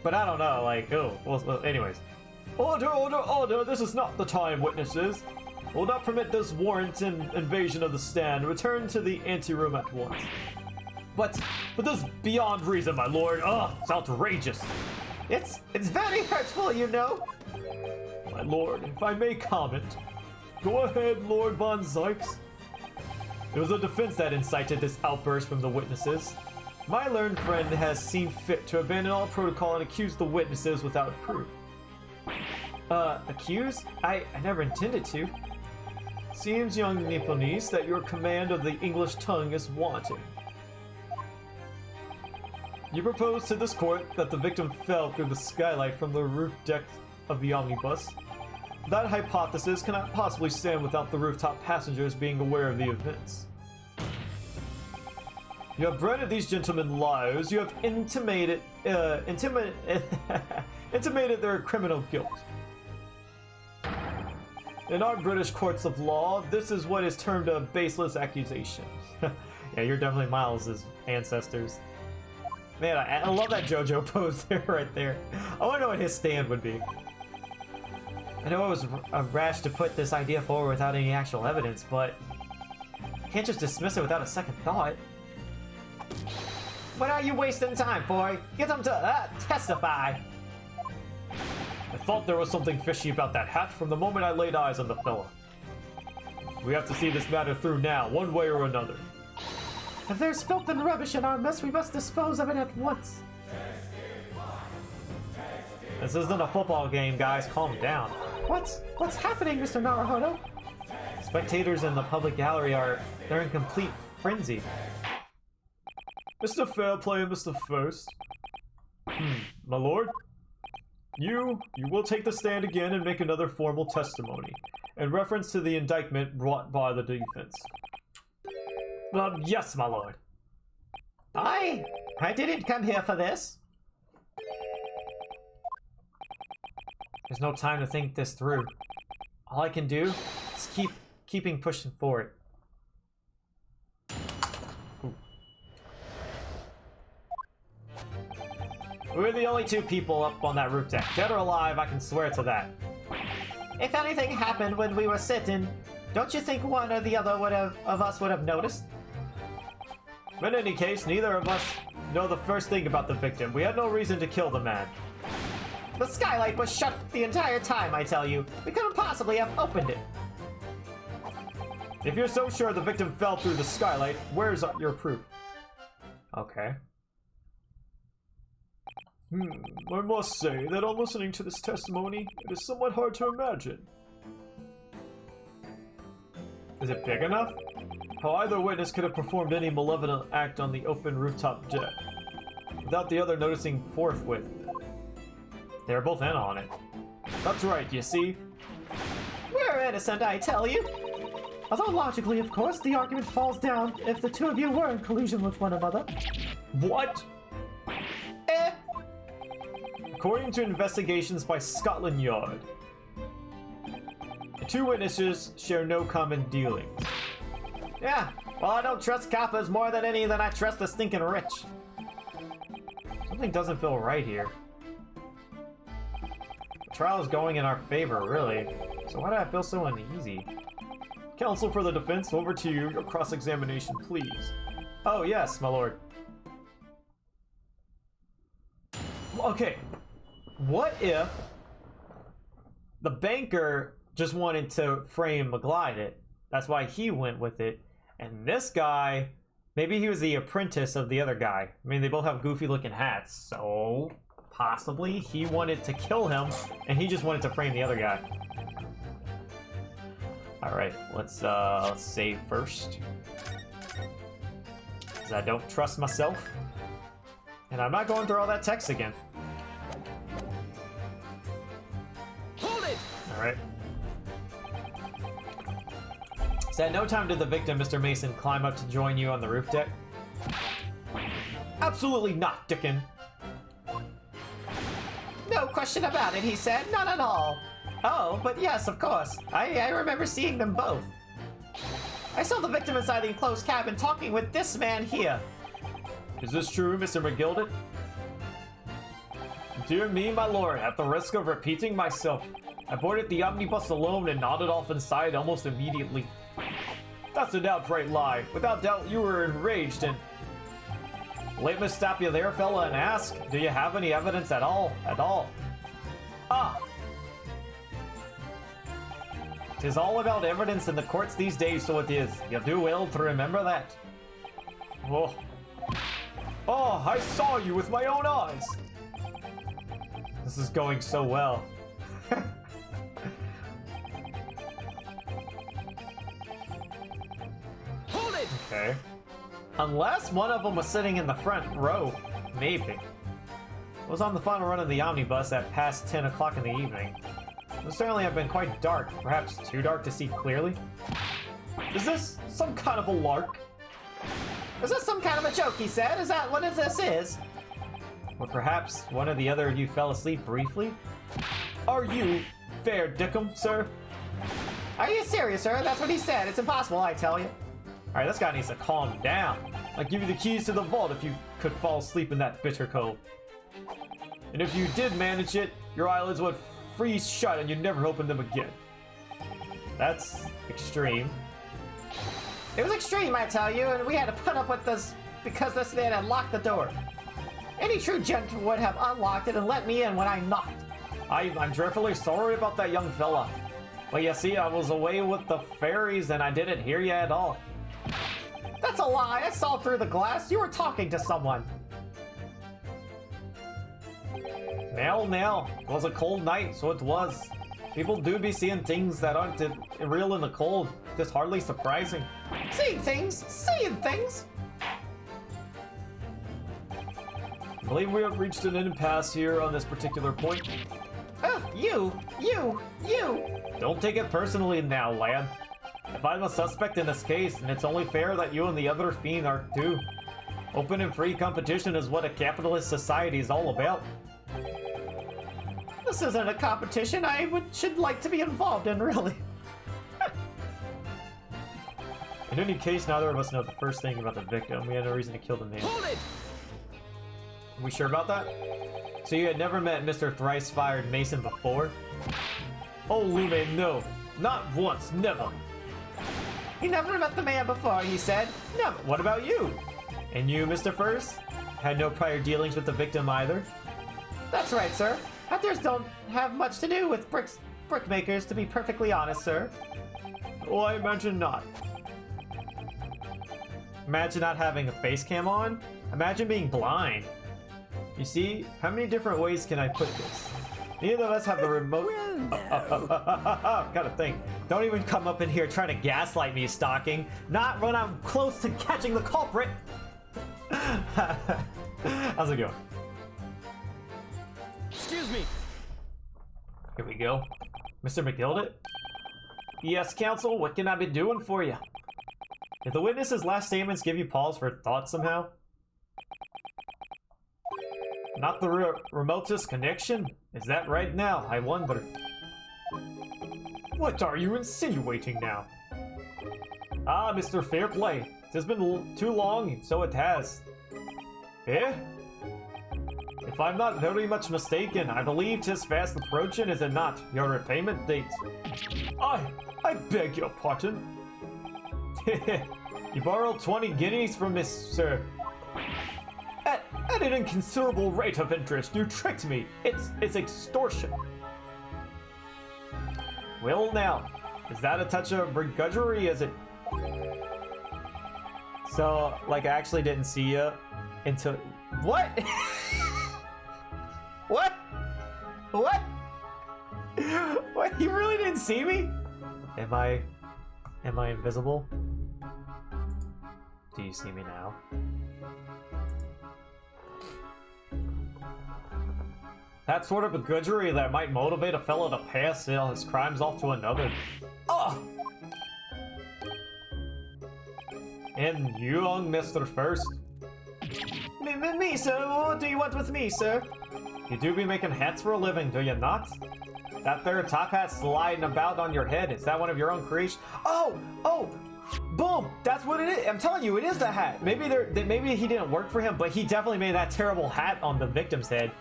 But I don't know, like, oh, well, anyways. Order, order, order, this is not the time, witnesses. Will not permit this warrant and invasion of the stand. Return to the anteroom at once. But this is beyond reason, my lord. Ugh, it's outrageous. It's very hurtful, you know. My lord, if I may comment. Go ahead, Lord Von Zipes. It was the defense that incited this outburst from the witnesses. My learned friend has seen fit to abandon all protocol and accuse the witnesses without proof. Accuse? I never intended to. Seems, young Nipponese, that your command of the English tongue is wanting. You propose to this court that the victim fell through the skylight from the roof deck of the omnibus. That hypothesis cannot possibly stand without the rooftop passengers being aware of the events. You have branded these gentlemen liars. You have intimated their criminal guilt. In our British courts of law, this is what is termed a baseless accusation. Yeah, you're definitely Miles's ancestors. Man, I love that JoJo pose there, right there. I want to know what his stand would be. I know it was rash to put this idea forward without any actual evidence, but you can't just dismiss it without a second thought. What are you wasting time for? Get them to testify. I thought there was something fishy about that hat from the moment I laid eyes on the fella. We have to see this matter through now, one way or another. If there's filth and rubbish in our mess, we must dispose of it at once. This isn't a football game, guys. Calm down. What's happening, Mr. Naruhodo? Spectators in the public gallery they're in complete frenzy. Mr. Fairplay and Mr. First. My lord? You will take the stand again and make another formal testimony in reference to the indictment brought by the defense. Yes, my lord. I didn't come here for this. There's no time to think this through. All I can do is keeping pushing forward. Ooh. We're the only two people up on that roof deck. Dead or alive, I can swear to that. If anything happened when we were sitting, don't you think one or the other of us would have noticed? In any case, neither of us know the first thing about the victim. We had no reason to kill the man. The skylight was shut the entire time, I tell you. We couldn't possibly have opened it. If you're so sure the victim fell through the skylight, where's your proof? Okay. I must say that on listening to this testimony, it is somewhat hard to imagine. Is it big enough? How either witness could have performed any malevolent act on the open rooftop deck, without the other noticing forthwith. They were both in on it. That's right, you see? We're innocent, I tell you. Although logically, of course, the argument falls down if the two of you were in collusion with one another. What? According to investigations by Scotland Yard, the two witnesses share no common dealings. Yeah, well, I don't trust coppers more than I trust the stinking rich. Something doesn't feel right here. The trial is going in our favor, really. So why do I feel so uneasy? Counsel for the defense, over to you. Your cross-examination, please. Oh, yes, my lord. Okay. What if the banker just wanted to frame McGlide? That's why he went with it. And this guy, maybe he was the apprentice of the other guy. I mean, they both have goofy looking hats, so possibly he wanted to kill him and he just wanted to frame the other guy. All right, let's save first. 'Cause I don't trust myself. And I'm not going through all that text again. Hold it! All right. So at no time did the victim, Mr. Mason, climb up to join you on the roof deck? Absolutely not, Dickin. No question about it, he said. Not at all. Oh, but yes, of course. I remember seeing them both. I saw the victim inside the enclosed cabin talking with this man here. Is this true, Mr. McGilded? Dear me, my lord, at the risk of repeating myself, I boarded the omnibus alone and nodded off inside almost immediately. That's an outright lie. Without doubt, you were enraged and... Let me stop you there, fella, and ask, do you have any evidence at all? Ah! 'Tis all about evidence in the courts these days, so it is. You do well to remember that. Oh. Oh, I saw you with my own eyes! This is going so well. Hold it! Okay. Unless one of them was sitting in the front row. Maybe. It was on the final run of the omnibus at past 10 o'clock in the evening. It would certainly have been quite dark, perhaps too dark to see clearly. Is this some kind of a lark? Is this some kind of a joke, he said? Is that what this is? Or perhaps one or the other of you fell asleep briefly? Are you fair dickum, sir? Are you serious, sir? That's what he said. It's impossible, I tell you. Alright, this guy needs to calm down. I'll give you the keys to the vault if you could fall asleep in that bitter cold. And if you did manage it, your eyelids would freeze shut and you'd never open them again. That's extreme. It was extreme, I tell you, and we had to put up with this because this man had locked the door. Any true gent would have unlocked it and let me in when I knocked. I'm dreadfully sorry about that young fella. But you see, I was away with the fairies and I didn't hear you at all. That's a lie. I saw through the glass. You were talking to someone. Now, it was a cold night, so it was. People do be seeing things that aren't real in the cold. Just hardly surprising. Seeing things. I believe we have reached an impasse here on this particular point. You. Don't take it personally now, lad. If I'm a suspect in this case, and it's only fair that you and the other fiend are too. Open and free competition is what a capitalist society is all about. This isn't a competition should like to be involved in, really. In any case, neither of us know the first thing about the victim. We had no reason to kill the man. Hold it! Are we sure about that? So you had never met Mr. Thrice-Fired Mason before? Oh, Lume, no. Not once, never. He never met the man before, he said. Never. What about you? And you, Mr. First? Had no prior dealings with the victim either? That's right, sir. Hunters don't have much to do with brickmakers, to be perfectly honest, sir. Oh, I imagine not. Imagine not having a face cam on? Imagine being blind. You see, how many different ways can I put this? Neither of us have the remote... Got a thing. Don't even come up in here trying to gaslight me, Stocking. Not when I'm close to catching the culprit. How's it going? Excuse me. Here we go. Mr. McGilded? Yes, counsel, what can I be doing for you? Did the witness's last statements give you pause for thought somehow? Not the remotest connection? Is that right now? I wonder. What are you insinuating now? Ah, Mr. Fairplay. It has been too long, so it has. Eh? If I'm not very much mistaken, I believe 'tis fast approaching, is it not? Your repayment date. I beg your pardon. You borrowed 20 guineas from Miss Sir. At an inconsiderable rate of interest, you tricked me. It's extortion. Well now, is that a touch of begrudgery, is it? So, like, I actually didn't see you until... What? What? What? What? You really didn't see me? Am I invisible? Do you see me now? That sort of begrudgery that might motivate a fellow to pass his crimes off to another. Oh! And you, young Mr. First? Me, sir? What do you want with me, sir? You do be making hats for a living, do you not? That there top hat sliding about on your head, is that one of your own creations? Oh! Boom! That's what it is! I'm telling you, it is the hat! Maybe he didn't work for him, but he definitely made that terrible hat on the victim's head.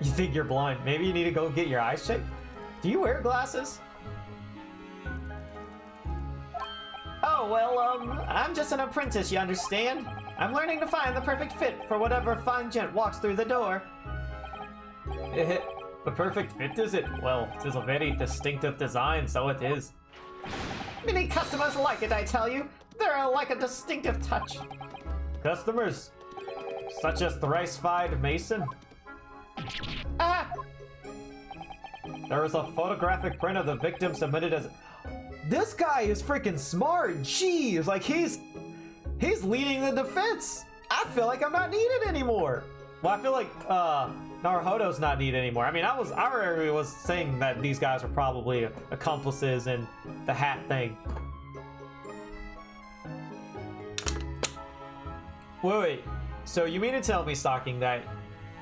You think you're blind. Maybe you need to go get your eyes checked? Do you wear glasses? Oh, well, I'm just an apprentice, you understand? I'm learning to find the perfect fit for whatever fine gent walks through the door. The perfect fit, is it? Well, it is a very distinctive design, so it is. Many customers like it, I tell you. They're like a distinctive touch. Customers? Such as thrice-fied Mason? Ah! There is a photographic print of the victim submitted as... This guy is freaking smart! Jeez, like he's leading the defense! I feel like I'm not needed anymore! Well, I feel like, Naruhodo's not needed anymore. I mean, I already was saying that these guys were probably accomplices in the hat thing. Wait. So you mean to tell me, Stocking, that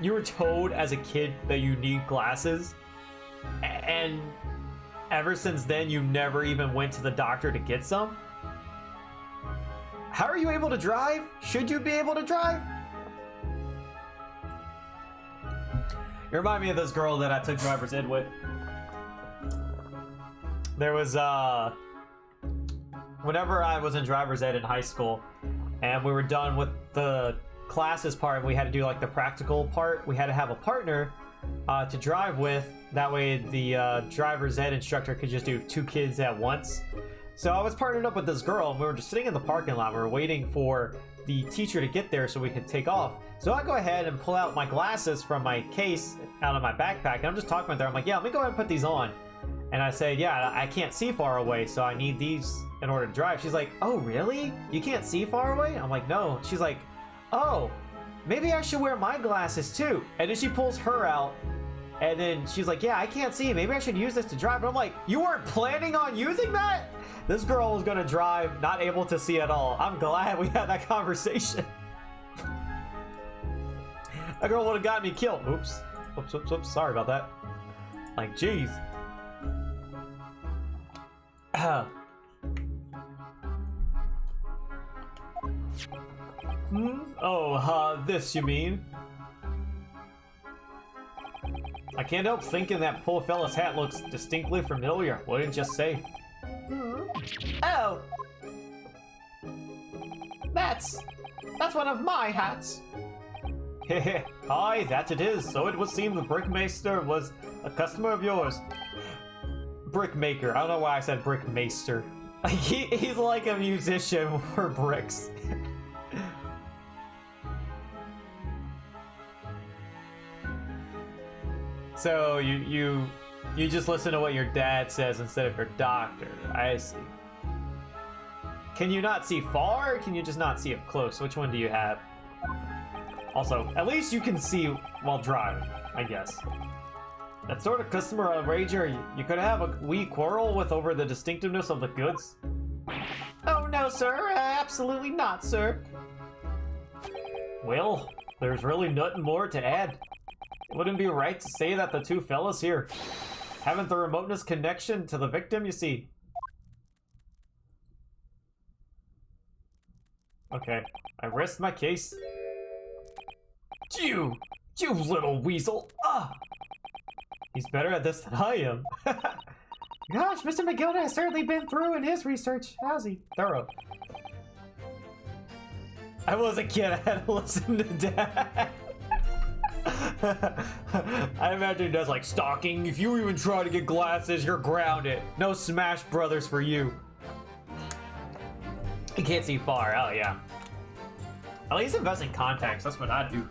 you were told as a kid that you need glasses, and ever since then you never even went to the doctor to get some? How are you able to drive? Should you be able to drive? You remind me of this girl that I took driver's ed with. There was, whenever I was in driver's ed in high school, and we were done with the classes part, and we had to do like the practical part, we had to have a partner to drive with. That way the driver's ed instructor could just do 2 kids at once. So I was partnered up with this girl, and we were just sitting in the parking lot. We were waiting for the teacher to get there so we could take off. So I go ahead and pull out my glasses from my case out of my backpack, and I'm just talking with her. I'm like, yeah, let me go ahead and put these on. And I say, yeah, I can't see far away, so I need these in order to drive. She's like, oh, really? You can't see far away? I'm like, no. She's like, oh, maybe I should wear my glasses too. And then she pulls her out, and then she's like, yeah, I can't see. Maybe I should use this to drive. And I'm like, you weren't planning on using that? This girl was gonna drive, not able to see at all. I'm glad we had that conversation. That girl would have got me killed. Oops. Sorry about that. Like, jeez. Oh, this you mean? I can't help thinking that poor fella's hat looks distinctly familiar. Wouldn't you say? Oh! That's one of my hats. Heh. Aye, that it is. So it would seem the Brickmaster was a customer of yours. Brickmaker. I don't know why I said Brickmaster. He's like a musician for bricks. So you just listen to what your dad says instead of your doctor. I see. Can you not see far, or can you just not see up close? Which one do you have? Also, at least you can see while driving, I guess. That sort of customer rager you could have a wee quarrel with over the distinctiveness of the goods. Oh no, sir. Absolutely not, sir. Well, there's really nothing more to add. It wouldn't be right to say that the 2 fellas here haven't the remoteness connection to the victim, you see. Okay, I rest my case. You little weasel! Ah! He's better at this than I am. Gosh, Mr. McGilda has certainly been through in his research. How's he? Thorough. I was a kid, I had to listen to Dad. I imagine Dad's like, stalking, if you even try to get glasses, you're grounded. No Smash Brothers for you. You can't see far, oh yeah. At least invest in contacts, that's what I do.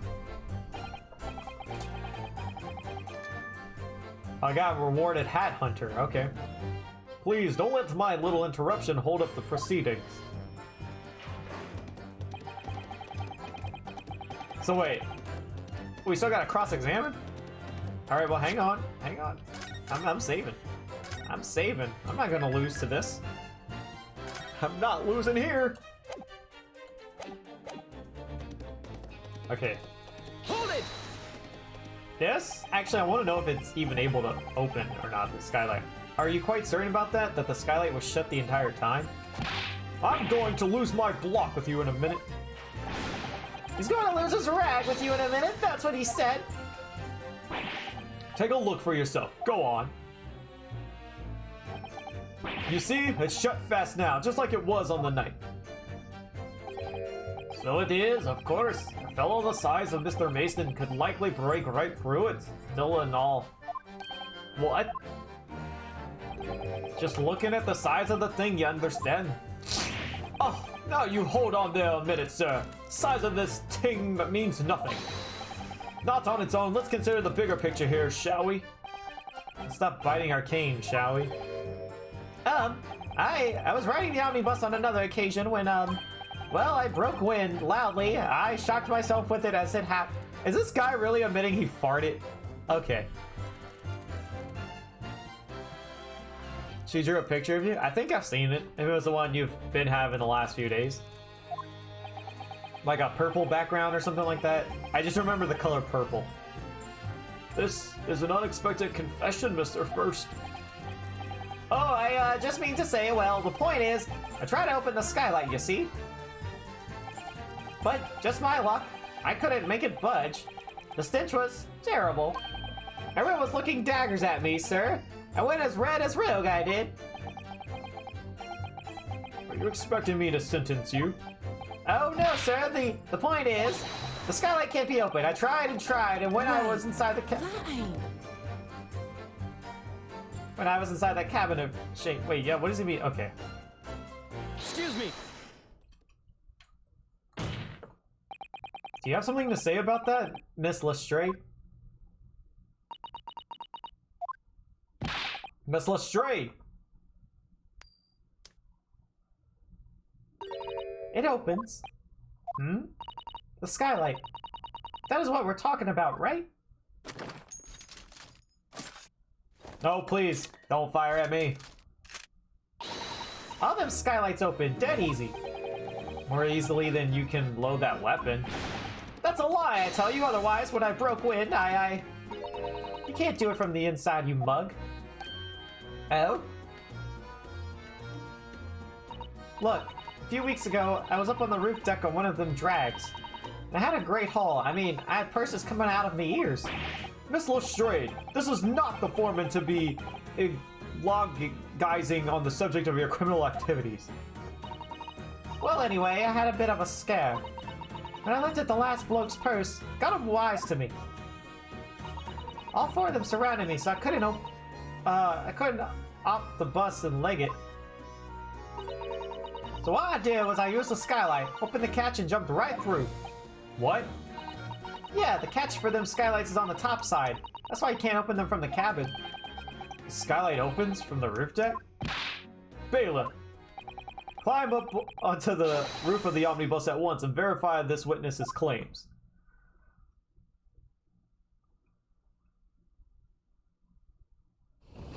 I got rewarded Hat Hunter, okay. Please, don't let my little interruption hold up the proceedings. So wait, we still gotta cross-examine? Alright, well hang on. I'm saving. I'm not gonna lose to this. I'm not losing here. Okay. Hold it! This? Actually, I want to know if it's even able to open or not, the skylight. Are you quite certain about that? That the skylight was shut the entire time? I'm going to lose my block with you in a minute. He's going to lose his rag with you in a minute. That's what he said. Take a look for yourself. Go on. You see? It's shut fast now, just like it was on the night. So it is, of course. A fellow the size of Mr. Mason could likely break right through it. Still and all. What? Just looking at the size of the thing, you understand? Oh, now you hold on there a minute, sir. Size of this thing means nothing. Not on its own. Let's consider the bigger picture here, shall we? Stop biting our cane, shall we? I was riding the omnibus on another occasion when, well, I broke wind loudly. I shocked myself with it as it happened. Is this guy really admitting he farted? Okay. She drew a picture of you? I think I've seen it. If it was the one you've been having the last few days. Like a purple background or something like that. I just remember the color purple. This is an unexpected confession, Mr. First. Oh, I just mean to say, well, the point is, I tried to open the skylight, you see? But just my luck, I couldn't make it budge. The stench was terrible. Everyone was looking daggers at me, sir. I went as red as Rogue, I did. Are you expecting me to sentence you? Oh no, sir. The point is, the skylight can't be opened. I tried and tried, and when I was inside the when I was inside that cabin of shame. Wait, yeah. What does he mean? Okay. Excuse me. Do you have something to say about that, Miss Lestrade? Miss Lestrade! It opens. Hmm? The skylight. That is what we're talking about, right? No, please, don't fire at me. All them skylights open dead easy. More easily than you can load that weapon. That's a lie, I tell you. Otherwise, when I broke wind, You can't do it from the inside, you mug. Oh? Look, a few weeks ago, I was up on the roof deck on one of them drags. And I had a great haul. I mean, I had purses coming out of my ears. Miss Lestrade, this is not the foreman to be log-guizing on the subject of your criminal activities. Well, anyway, I had a bit of a scare. When I looked at the last bloke's purse, got him wise to me. All four of them surrounded me, so I couldn't opt the bus and leg it. So what I did was I used the skylight, opened the catch, and jumped right through. What? Yeah, the catch for them skylights is on the top side. That's why you can't open them from the cabin. The skylight opens from the roof deck? Bailiff, climb up onto the roof of the omnibus at once and verify this witness's claims.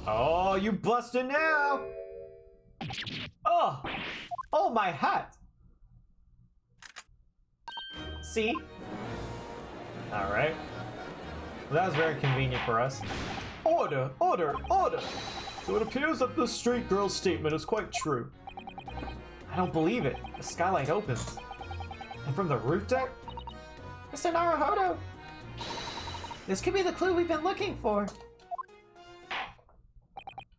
Oh, you busted now! Oh! Oh, my hat! See? Alright. Well, that was very convenient for us. Order! Order! Order! So it appears that the street girl's statement is quite true. I don't believe it. The skylight opens. And from the roof deck? Mr. Naruhodo! This could be the clue we've been looking for.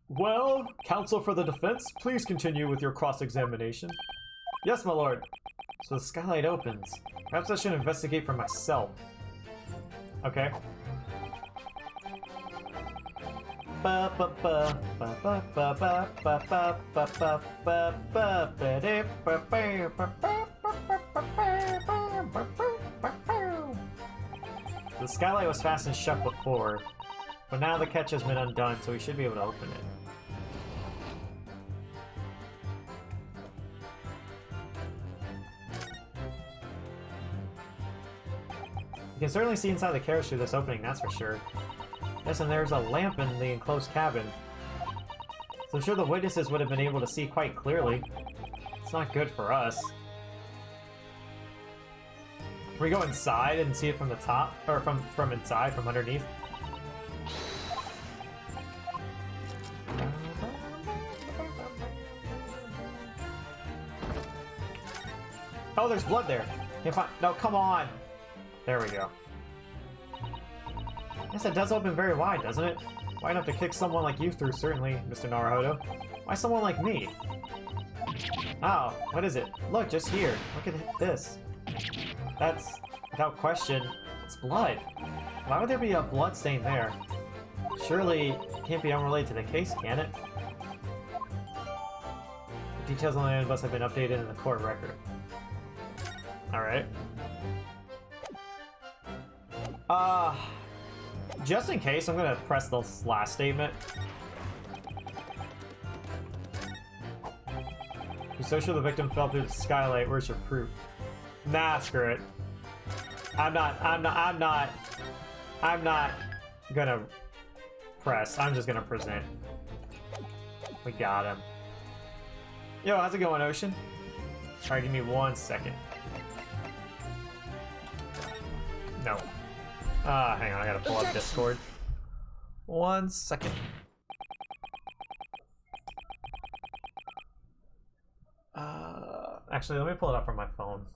Well, counsel for the defense, please continue with your cross-examination. Yes, my lord. So the skylight opens. Perhaps I should investigate for myself. Okay. The skylight was fastened shut before, but now the catch has been undone, so we should be able to open it. You can certainly see inside the carriage through this opening, that's for sure. Yes, and there's a lamp in the enclosed cabin. So I'm sure the witnesses would have been able to see quite clearly. It's not good for us. Can we go inside and see it from the top? Or from inside, from underneath? Oh, there's blood there. If I, no, come on. There we go. Yes, it does open very wide, doesn't it? Wide enough to kick someone like you through, certainly, Mr. Naruhodo. Why someone like me? Oh, what is it? Look, just here. Look at this. That's, without question, it's blood. Why would there be a blood stain there? Surely, it can't be unrelated to the case, can it? The details on the omnibus have been updated in the court record. Alright. Just in case, I'm gonna press the last statement. You're so sure the victim fell through the skylight, where's your proof? Nah, screw it. I'm not gonna press, I'm just gonna present. We got him. Yo, how's it going, Ocean? Alright, give me 1 second. No. Hang on, I gotta pull up Discord. 1 second. Actually, let me pull it up from my phone.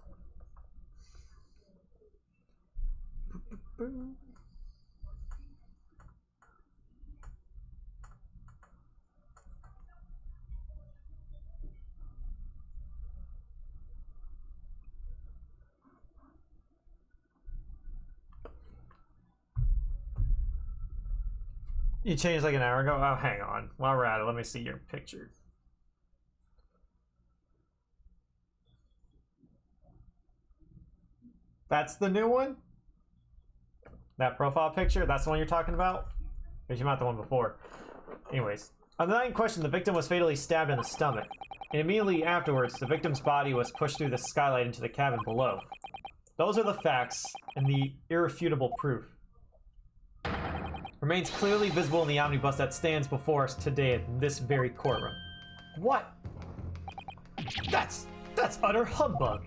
You changed like an hour ago? Oh, hang on. While we're at it, let me see your picture. That's the new one? That profile picture? That's the one you're talking about? Because you meant the one before. Anyways. On the night in question, the victim was fatally stabbed in the stomach. And immediately afterwards, the victim's body was pushed through the skylight into the cabin below. Those are the facts and the irrefutable proof. Remains clearly visible in the omnibus that stands before us today in this very courtroom. What? That's utter humbug.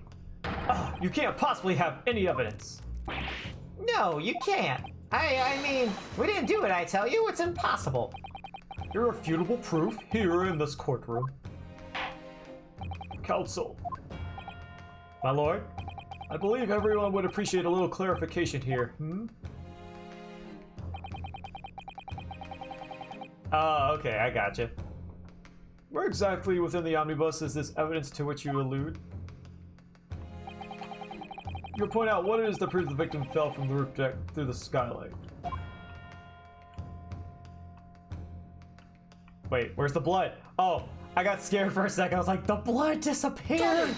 You can't possibly have any evidence. No, you can't. I mean, we didn't do it, I tell you. It's impossible. Irrefutable proof here in this courtroom. Counsel. My lord, I believe everyone would appreciate a little clarification here. Oh, okay, I gotcha. Where exactly within the omnibus is this evidence to which you allude? You'll point out what it is that proves the victim fell from the roof deck through the skylight. Wait, where's the blood? Oh, I got scared for a second. I was like, the blood disappeared!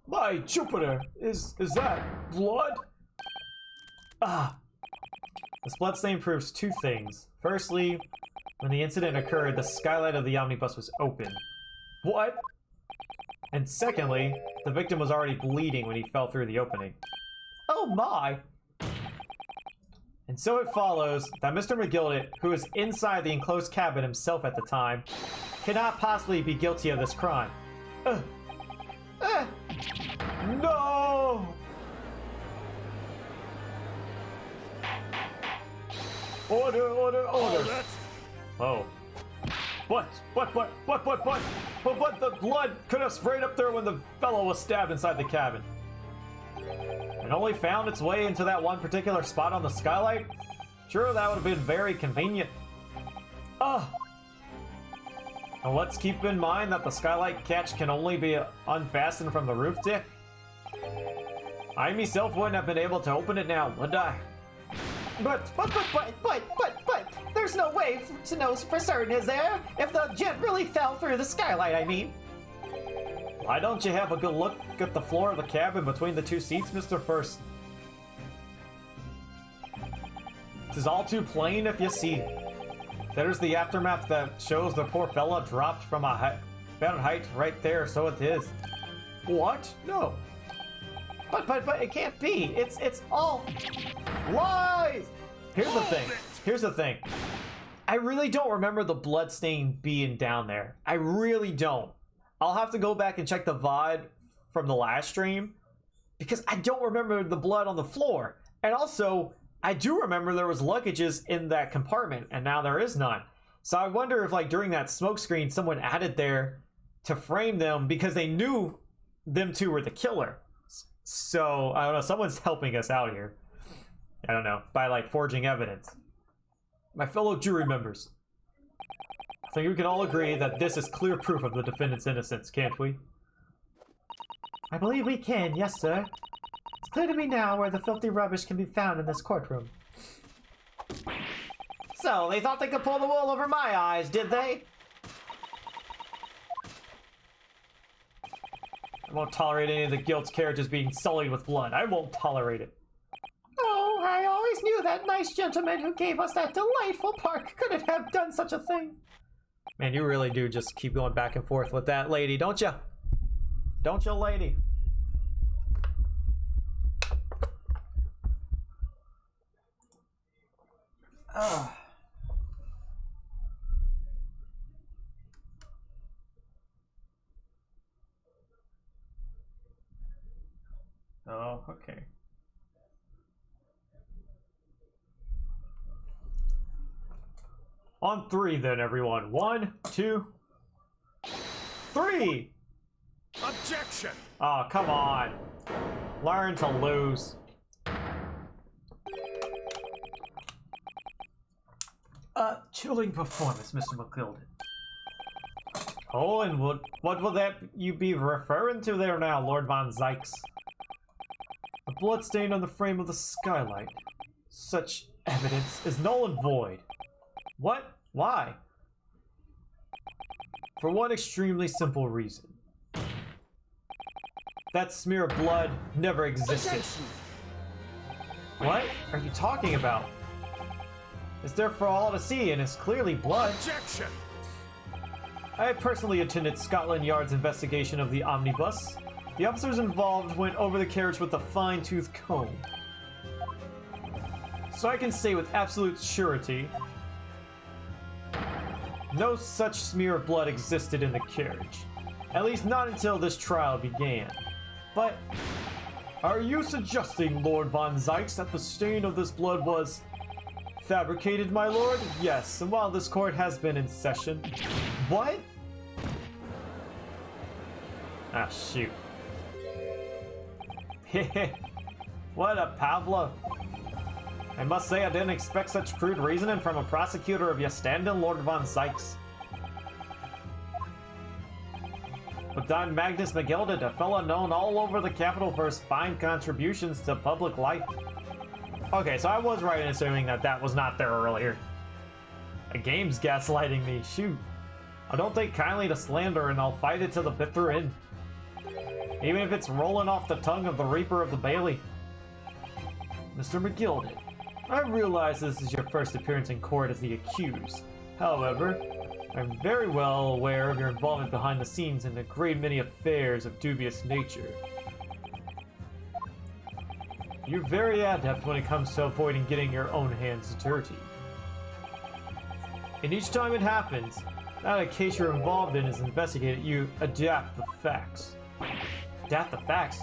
My Jupiter! Is that blood? This bloodstain proves two things. Firstly, when the incident occurred, the skylight of the omnibus was open. What? And secondly, the victim was already bleeding when he fell through the opening. Oh my! And so it follows that Mr. McGildet, who was inside the enclosed cabin himself at the time, cannot possibly be guilty of this crime. No! Order, order, order! Oh. But the blood could have sprayed up there when the fellow was stabbed inside the cabin. And only found its way into that one particular spot on the skylight? Sure, that would have been very convenient. Ugh! And let's keep in mind that the skylight catch can only be unfastened from the roof deck. I myself wouldn't have been able to open it now, would I? But, there's no way to know for certain, is there? If the gent really fell through the skylight, I mean. Why don't you have a good look at the floor of the cabin between the two seats, Mr. First? It is all too plain if you see. There's the aftermath that shows the poor fella dropped from a bad height right there, so it is. What? No. But it can't be. It's all lies. Here's the thing. I really don't remember the blood stain being down there. I really don't. I'll have to go back and check the VOD from the last stream because I don't remember the blood on the floor. And also, I do remember there was luggages in that compartment and now there is none. So I wonder if like during that smoke screen someone added there to frame them because they knew them two were the killer. So, I don't know, someone's helping us out here. I don't know, by like forging evidence. My fellow jury members, I think we can all agree that this is clear proof of the defendant's innocence, can't we? I believe we can, yes sir. It's clear to me now where the filthy rubbish can be found in this courtroom. So, they thought they could pull the wool over my eyes, did they? I won't tolerate any of the guilt's carriages being sullied with blood. I won't tolerate it. Oh, I always knew that nice gentleman who gave us that delightful park couldn't have done such a thing. Man, you really do just keep going back and forth with that lady, don't you? Don't you, lady? Ugh. Oh, okay. On three, then, everyone. 1, 2, 3! Objection! Oh, come on. Learn to lose. Chilling performance, Mr. McGilden. Oh, and what will that you be referring to there now, Lord Von Zykes? A bloodstain on the frame of the skylight. Such evidence is null and void. What? Why? For one extremely simple reason. That smear of blood never existed. Objection! What are you talking about? It's there for all to see and it's clearly blood. Objection! I personally attended Scotland Yard's investigation of the omnibus. The officers involved went over the carriage with a fine-tooth comb. So I can say with absolute surety, no such smear of blood existed in the carriage. At least not until this trial began. But, are you suggesting, Lord Von Zykes, that the stain of this blood was fabricated, my lord? Yes, and while this court has been in session... What? Ah, shoot. What a Pavlov. I must say I didn't expect such crude reasoning from a prosecutor of your standing, Lord Von Zykes. But Don Magnus McGilden, a fellow known all over the capital for his fine contributions to public life. Okay, so I was right in assuming that that was not there earlier. The game's gaslighting me, shoot. I don't take kindly to slander and I'll fight it to the bitter end. Even if it's rolling off the tongue of the Reaper of the Bailey. Mr. McGilden, I realize this is your first appearance in court as the accused. However, I'm very well aware of your involvement behind the scenes in a great many affairs of dubious nature. You're very adept when it comes to avoiding getting your own hands dirty. And each time it happens, not a case you're involved in is investigated, you adapt the facts. Adapt the facts?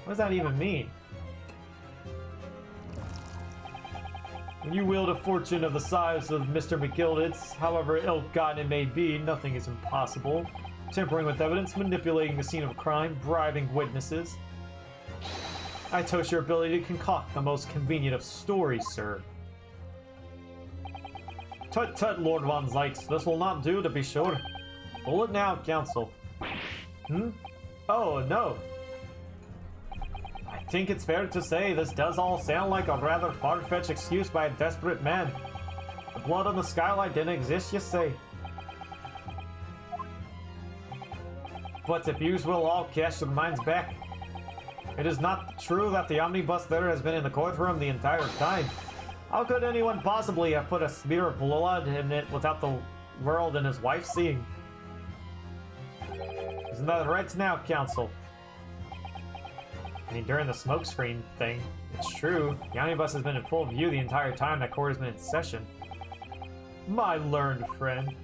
What does that even mean? When you wield a fortune of the size of Mr. McGilded's, however ill-gotten it may be, nothing is impossible. Tampering with evidence, manipulating the scene of a crime, bribing witnesses. I toast your ability to concoct the most convenient of stories, sir. Tut tut, Lord Von Zeitz, this will not do, to be sure. Pull it now, Council. Oh, no. I think it's fair to say this does all sound like a rather far-fetched excuse by a desperate man. The blood on the skylight didn't exist, you say. But if yous will all cash your minds back, it is not true that the omnibus there has been in the courtroom the entire time. How could anyone possibly have put a smear of blood in it without the world and his wife seeing? Isn't that right now, Council? I mean, during the smokescreen thing, it's true. The omnibus has been in full view the entire time that court has been in session. My learned friend.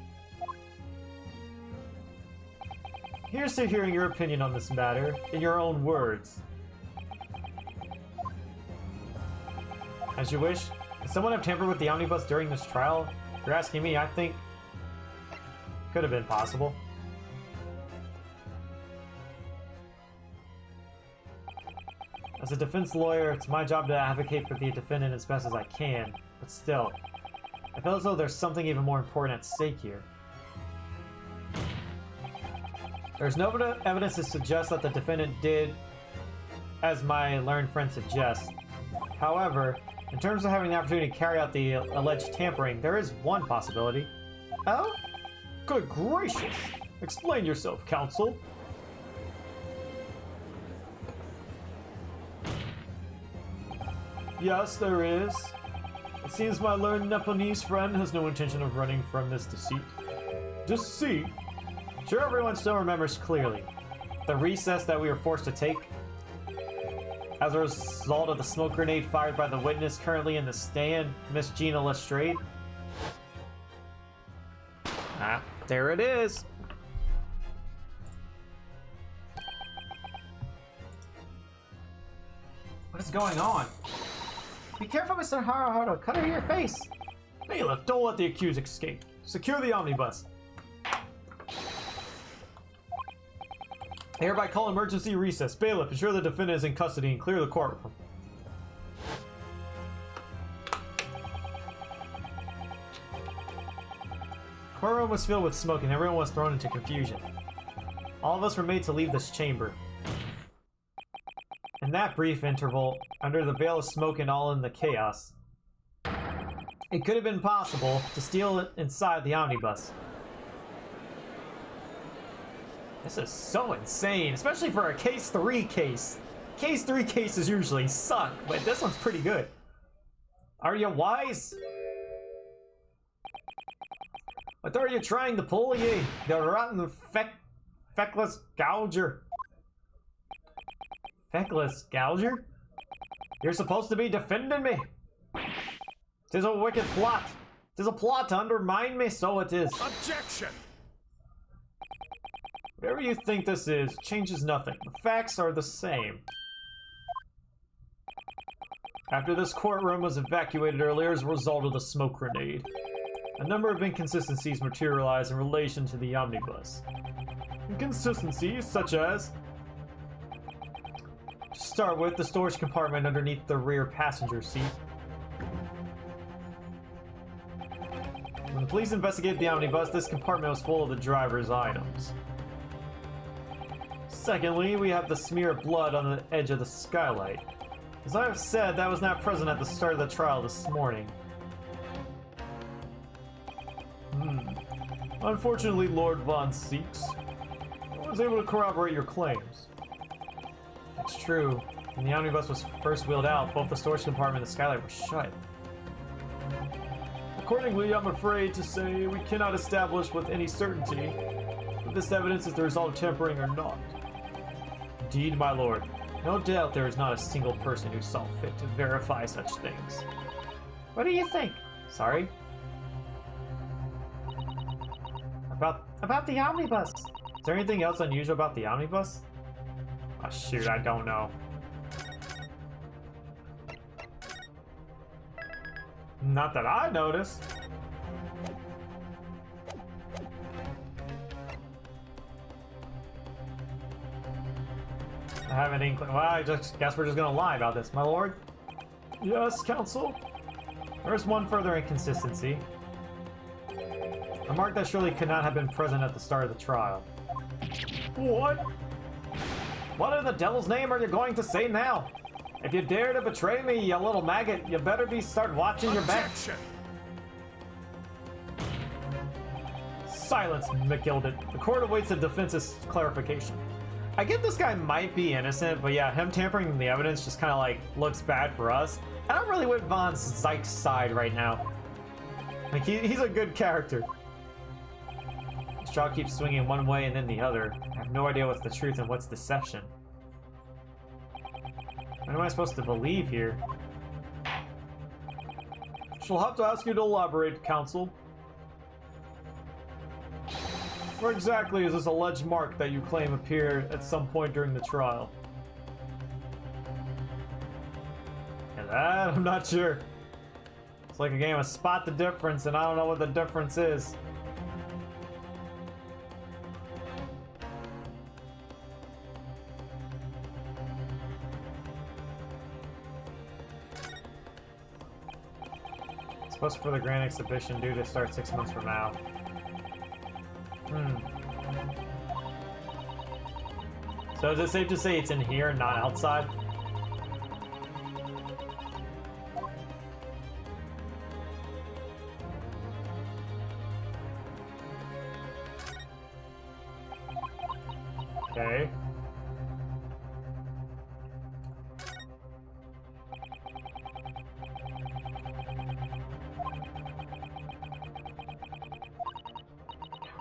Here's to hearing your opinion on this matter, in your own words. As you wish. Could someone have tampered with the omnibus during this trial? If you're asking me, I think... could have been possible. As a defense lawyer, it's my job to advocate for the defendant as best as I can. But still, I feel as though there's something even more important at stake here. There's no evidence to suggest that the defendant did as my learned friend suggests. However, in terms of having the opportunity to carry out the alleged tampering, there is one possibility. Oh? Good gracious! Explain yourself, Counsel. Yes, there is. It seems my learned Nepalese friend has no intention of running from this deceit. Deceit? Sure, everyone still remembers clearly. The recess that we were forced to take as a result of the smoke grenade fired by the witness currently in the stand, Miss Gina Lestrade. Ah, there it is. What is going on? Be careful, Mr. Haruharu. Cut her your face. Bailiff, don't let the accused escape. Secure the omnibus. I hereby call emergency recess. Bailiff, ensure the defendant is in custody and clear the courtroom. The courtroom was filled with smoke and everyone was thrown into confusion. All of us were made to leave this chamber. In that brief interval, under the veil of smoke and all in the chaos, it could have been possible to steal inside the omnibus. This is so insane, especially for a Case 3 case. Case 3 cases usually suck, but this one's pretty good. Are you wise? What are you trying to pull, ye? The rotten feckless gouger. Feckless gouger? You're supposed to be defending me. 'Tis a wicked plot. 'Tis a plot to undermine me, so it is. Objection! Whatever you think this is, changes nothing. The facts are the same. After this courtroom was evacuated earlier as a result of the smoke grenade, a number of inconsistencies materialized in relation to the omnibus. Inconsistencies such as... To start with, the storage compartment underneath the rear passenger seat. When the police investigated the omnibus, this compartment was full of the driver's items. Secondly, we have the smear of blood on the edge of the skylight. As I have said, that was not present at the start of the trial this morning. Unfortunately, Lord Von Zeitz, I was able to corroborate your claims. It's true. When the omnibus was first wheeled out, both the storage compartment and the skylight were shut. Accordingly, I'm afraid to say we cannot establish with any certainty if this evidence is the result of tampering or not. Indeed, my lord, no doubt there is not a single person who saw fit to verify such things. What do you think? Sorry? About the omnibus. Is there anything else unusual about the omnibus? Oh shoot, I don't know. Not that I noticed. I have an inkling. Well, I just guess we're just gonna lie about this, my lord. Yes, counsel. There's one further inconsistency. A mark that surely could not have been present at the start of the trial. What? What in the devil's name are you going to say now? If you dare to betray me, you little maggot, you better start watching your back. Objection! Silence, McGilded. The court awaits the defense's clarification. I get this guy might be innocent, but yeah, him tampering in the evidence just kind of like looks bad for us. I don't really with Von Zyk's side right now. Like he's a good character. The straw keeps swinging one way and then the other. I have no idea what's the truth and what's deception. What am I supposed to believe here? She'll have to ask you to elaborate, counsel. Where exactly is this alleged mark that you claim appeared at some point during the trial? And that, I'm not sure. It's like a game of spot the difference, and I don't know what the difference is. Supposed for the grand exhibition due to start 6 months from now. So is it safe to say it's in here and not outside? Okay.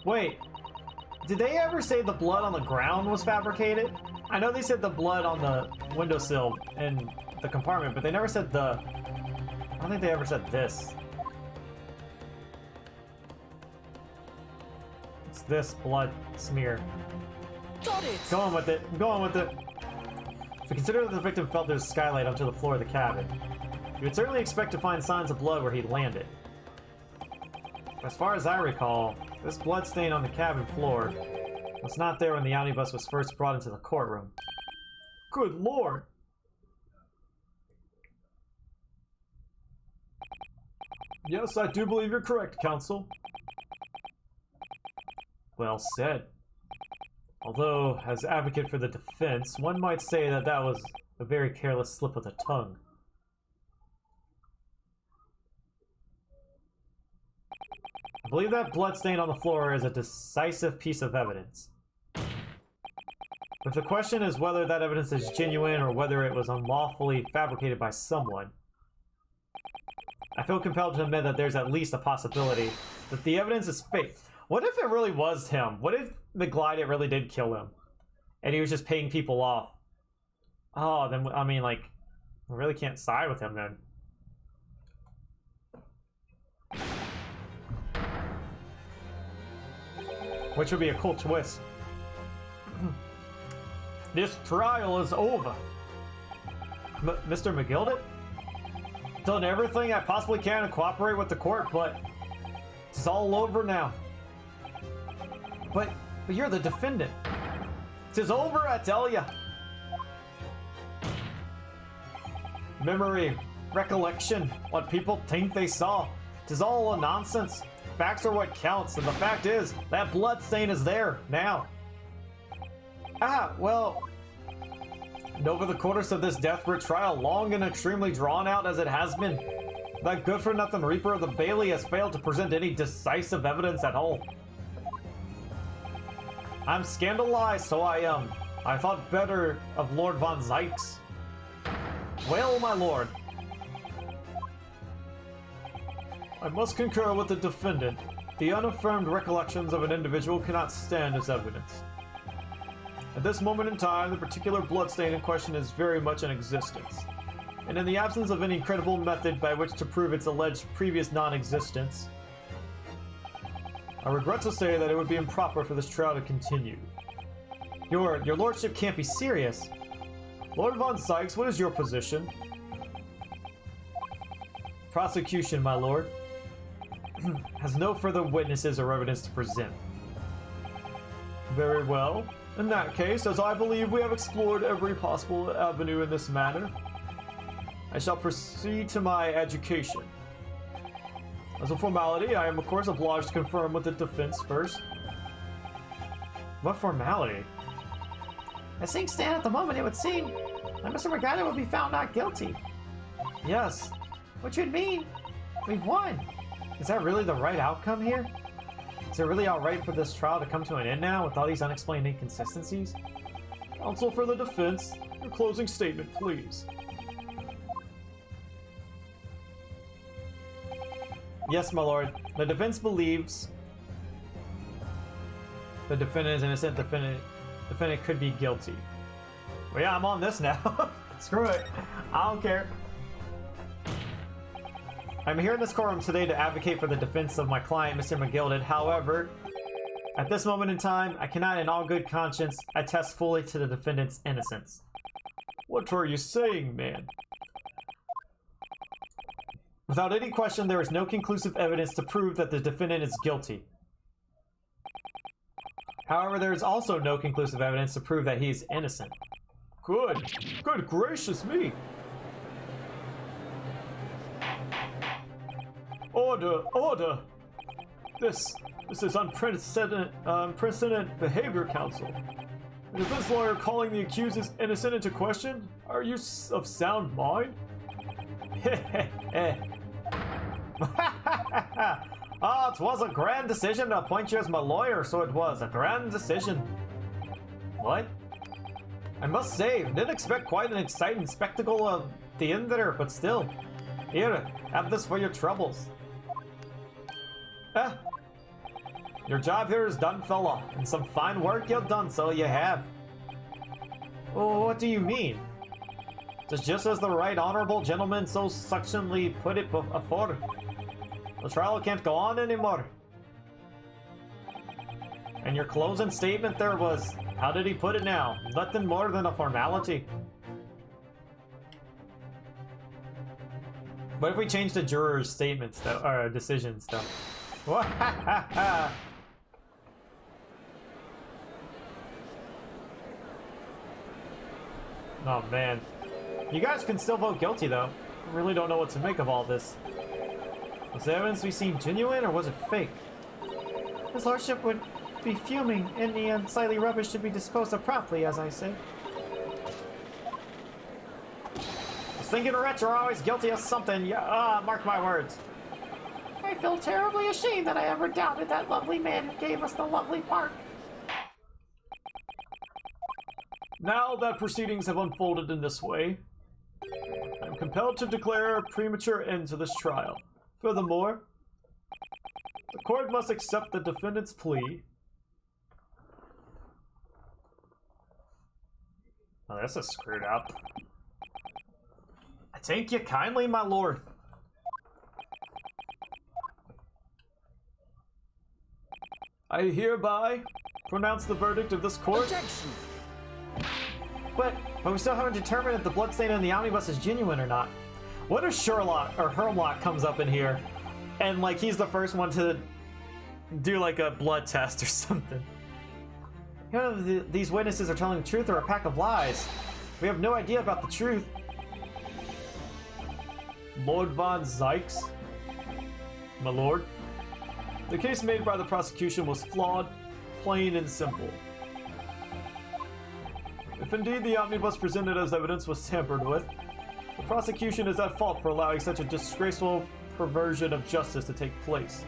Wait, did they ever say the blood on the ground was fabricated? I know they said the blood on the windowsill in the compartment, but they never said the... I don't think they ever said this. It's this blood smear. Got it! Go on with it. Go on with it. If you consider that the victim fell through the skylight onto the floor of the cabin, you would certainly expect to find signs of blood where he landed. As far as I recall, this blood stain on the cabin floor was not there when the omnibus was first brought into the courtroom. Good lord! Yes, I do believe you're correct, counsel. Well said. Although, as advocate for the defense, one might say that that was a very careless slip of the tongue. I believe that bloodstain on the floor is a decisive piece of evidence. But the question is whether that evidence is genuine or whether it was unlawfully fabricated by someone. I feel compelled to admit that there's at least a possibility that the evidence is fake. What if it really was him? What if the Glide really did kill him? And he was just paying people off? Oh, then, I mean, like, we really can't side with him then. Which would be a cool twist. This trial is over. Mr. McGilded? Done everything I possibly can to cooperate with the court, but it's all over now. But you're the defendant. It's over, I tell ya. Memory, recollection, what people think they saw. Tis all a nonsense. Facts are what counts, and the fact is, that blood stain is there, now. Ah, well... And over the course of this desperate trial, long and extremely drawn out as it has been, that good-for-nothing Reaper of the Bailey has failed to present any decisive evidence at all. I'm scandalized, so I am. I thought better of Lord Von Zyk's. Well, my lord. I must concur with the defendant. The unaffirmed recollections of an individual cannot stand as evidence. At this moment in time, the particular bloodstain in question is very much in existence. And in the absence of any credible method by which to prove its alleged previous non-existence, I regret to say that it would be improper for this trial to continue. Your lordship can't be serious. Lord Von Zyk's, what is your position? Prosecution, my lord, has no further witnesses or evidence to present. Very well. In that case, as I believe we have explored every possible avenue in this matter, I shall proceed to my education. As a formality, I am of course obliged to confirm with the defense first. What formality? As things stand at the moment, it would seem that Mr. Morgana will be found not guilty. Yes. Which would mean we've won. Is that really the right outcome here? Is it really alright for this trial to come to an end now with all these unexplained inconsistencies? Counsel for the defense, your closing statement, please. Yes, my lord. The defense believes the defendant is innocent. Defendant could be guilty. Well, yeah, I'm on this now. Screw it. I don't care. I'm here in this courtroom today to advocate for the defense of my client, Mr. McGilded. However, at this moment in time, I cannot in all good conscience attest fully to the defendant's innocence. What are you saying, man? Without any question, there is no conclusive evidence to prove that the defendant is guilty. However, there is also no conclusive evidence to prove that he is innocent. Good gracious me! Order! This is unprecedented behavior, counsel. The defense lawyer calling the accused is innocent into question? Are you of sound mind? Oh, it was a grand decision to appoint you as my lawyer, so it was a grand decision. What? I must say, didn't expect quite an exciting spectacle of the end there, but still. Here, have this for your troubles. Your job here is done, fella, and some fine work you've done, so you have. Oh, what do you mean? Just as the right honorable gentleman so succinctly put it before. The trial can't go on anymore. And your closing statement there was, how did he put it now? Nothing more than a formality. What if we change the jurors' statements, though, or decisions, though? Oh man. You guys can still vote guilty, though. I really don't know what to make of all this. Was the evidence we seen genuine, or was it fake? His lordship would be fuming. Any unsightly rubbish should be disposed of promptly, as I say. The stinking wretch are always guilty of something. Yeah, mark my words. I feel terribly ashamed that I ever doubted that lovely man who gave us the lovely park. Now that proceedings have unfolded in this way, I am compelled to declare a premature end to this trial. Furthermore, the court must accept the defendant's plea. Oh, this is screwed up. I thank you kindly, my lord. I hereby pronounce the verdict of this court. Objection! But we still haven't determined if the bloodstain on the omnibus is genuine or not. What if Sherlock or Hermlock comes up in here and like he's the first one to do like a blood test or something? You know, these witnesses are telling the truth or a pack of lies. We have no idea about the truth. Lord von Zykes? My lord, the case made by the prosecution was flawed, plain and simple. If indeed the omnibus presented as evidence was tampered with, the prosecution is at fault for allowing such a disgraceful perversion of justice to take place.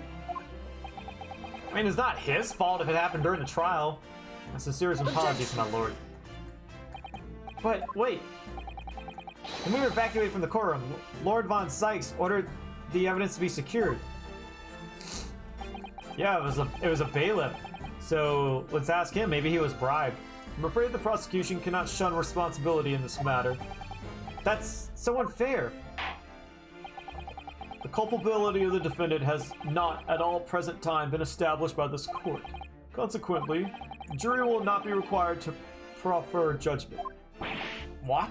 I mean, it's not his fault if it happened during the trial. My sincerest apologies, my lord. But wait. When we were evacuated from the courtroom, Lord von Sykes ordered the evidence to be secured. Yeah, it was a bailiff. So let's ask him. Maybe he was bribed. I'm afraid the prosecution cannot shun responsibility in this matter. That's so unfair. The culpability of the defendant has not at all present time been established by this court. Consequently, the jury will not be required to proffer judgment. What?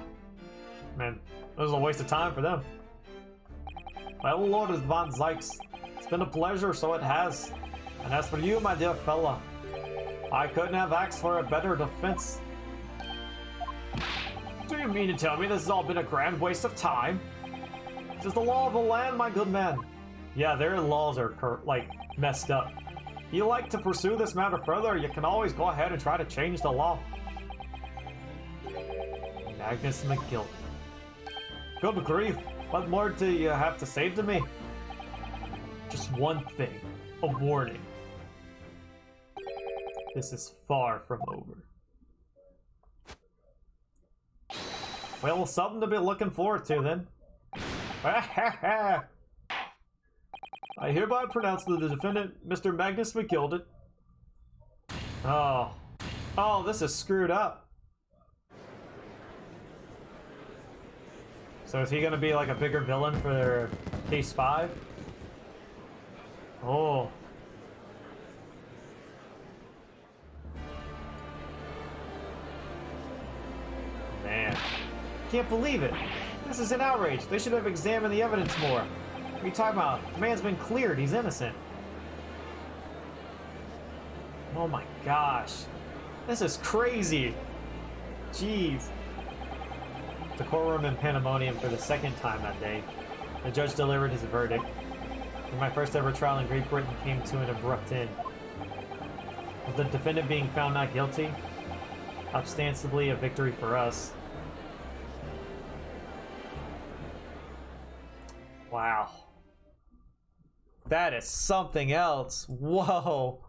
Man, that was a waste of time for them. Well, Lord Van Zykes, it's been a pleasure, so it has. And as for you, my dear fella, I couldn't have asked for a better defense. Do you mean to tell me this has all been a grand waste of time? This is the law of the land, my good man. Yeah, their laws are, messed up. If you like to pursue this matter further, you can always go ahead and try to change the law. Magnus McGill. Good grief, what more do you have to say to me? Just one thing, a warning. This is far from over. Well, something to be looking forward to then. I hereby pronounce the defendant, Mr. Magnus McGilded. Oh, this is screwed up. So is he gonna be like a bigger villain for case 5? Oh. Man. Can't believe it. This is an outrage. They should have examined the evidence more. What are you talking about? The man's been cleared. He's innocent. Oh my gosh. This is crazy. Jeez. The courtroom in pandemonium for the second time that day. The judge delivered his verdict. And my first ever trial in Great Britain came to an abrupt end. With the defendant being found not guilty, ostensibly a victory for us. Wow. That is something else. Whoa.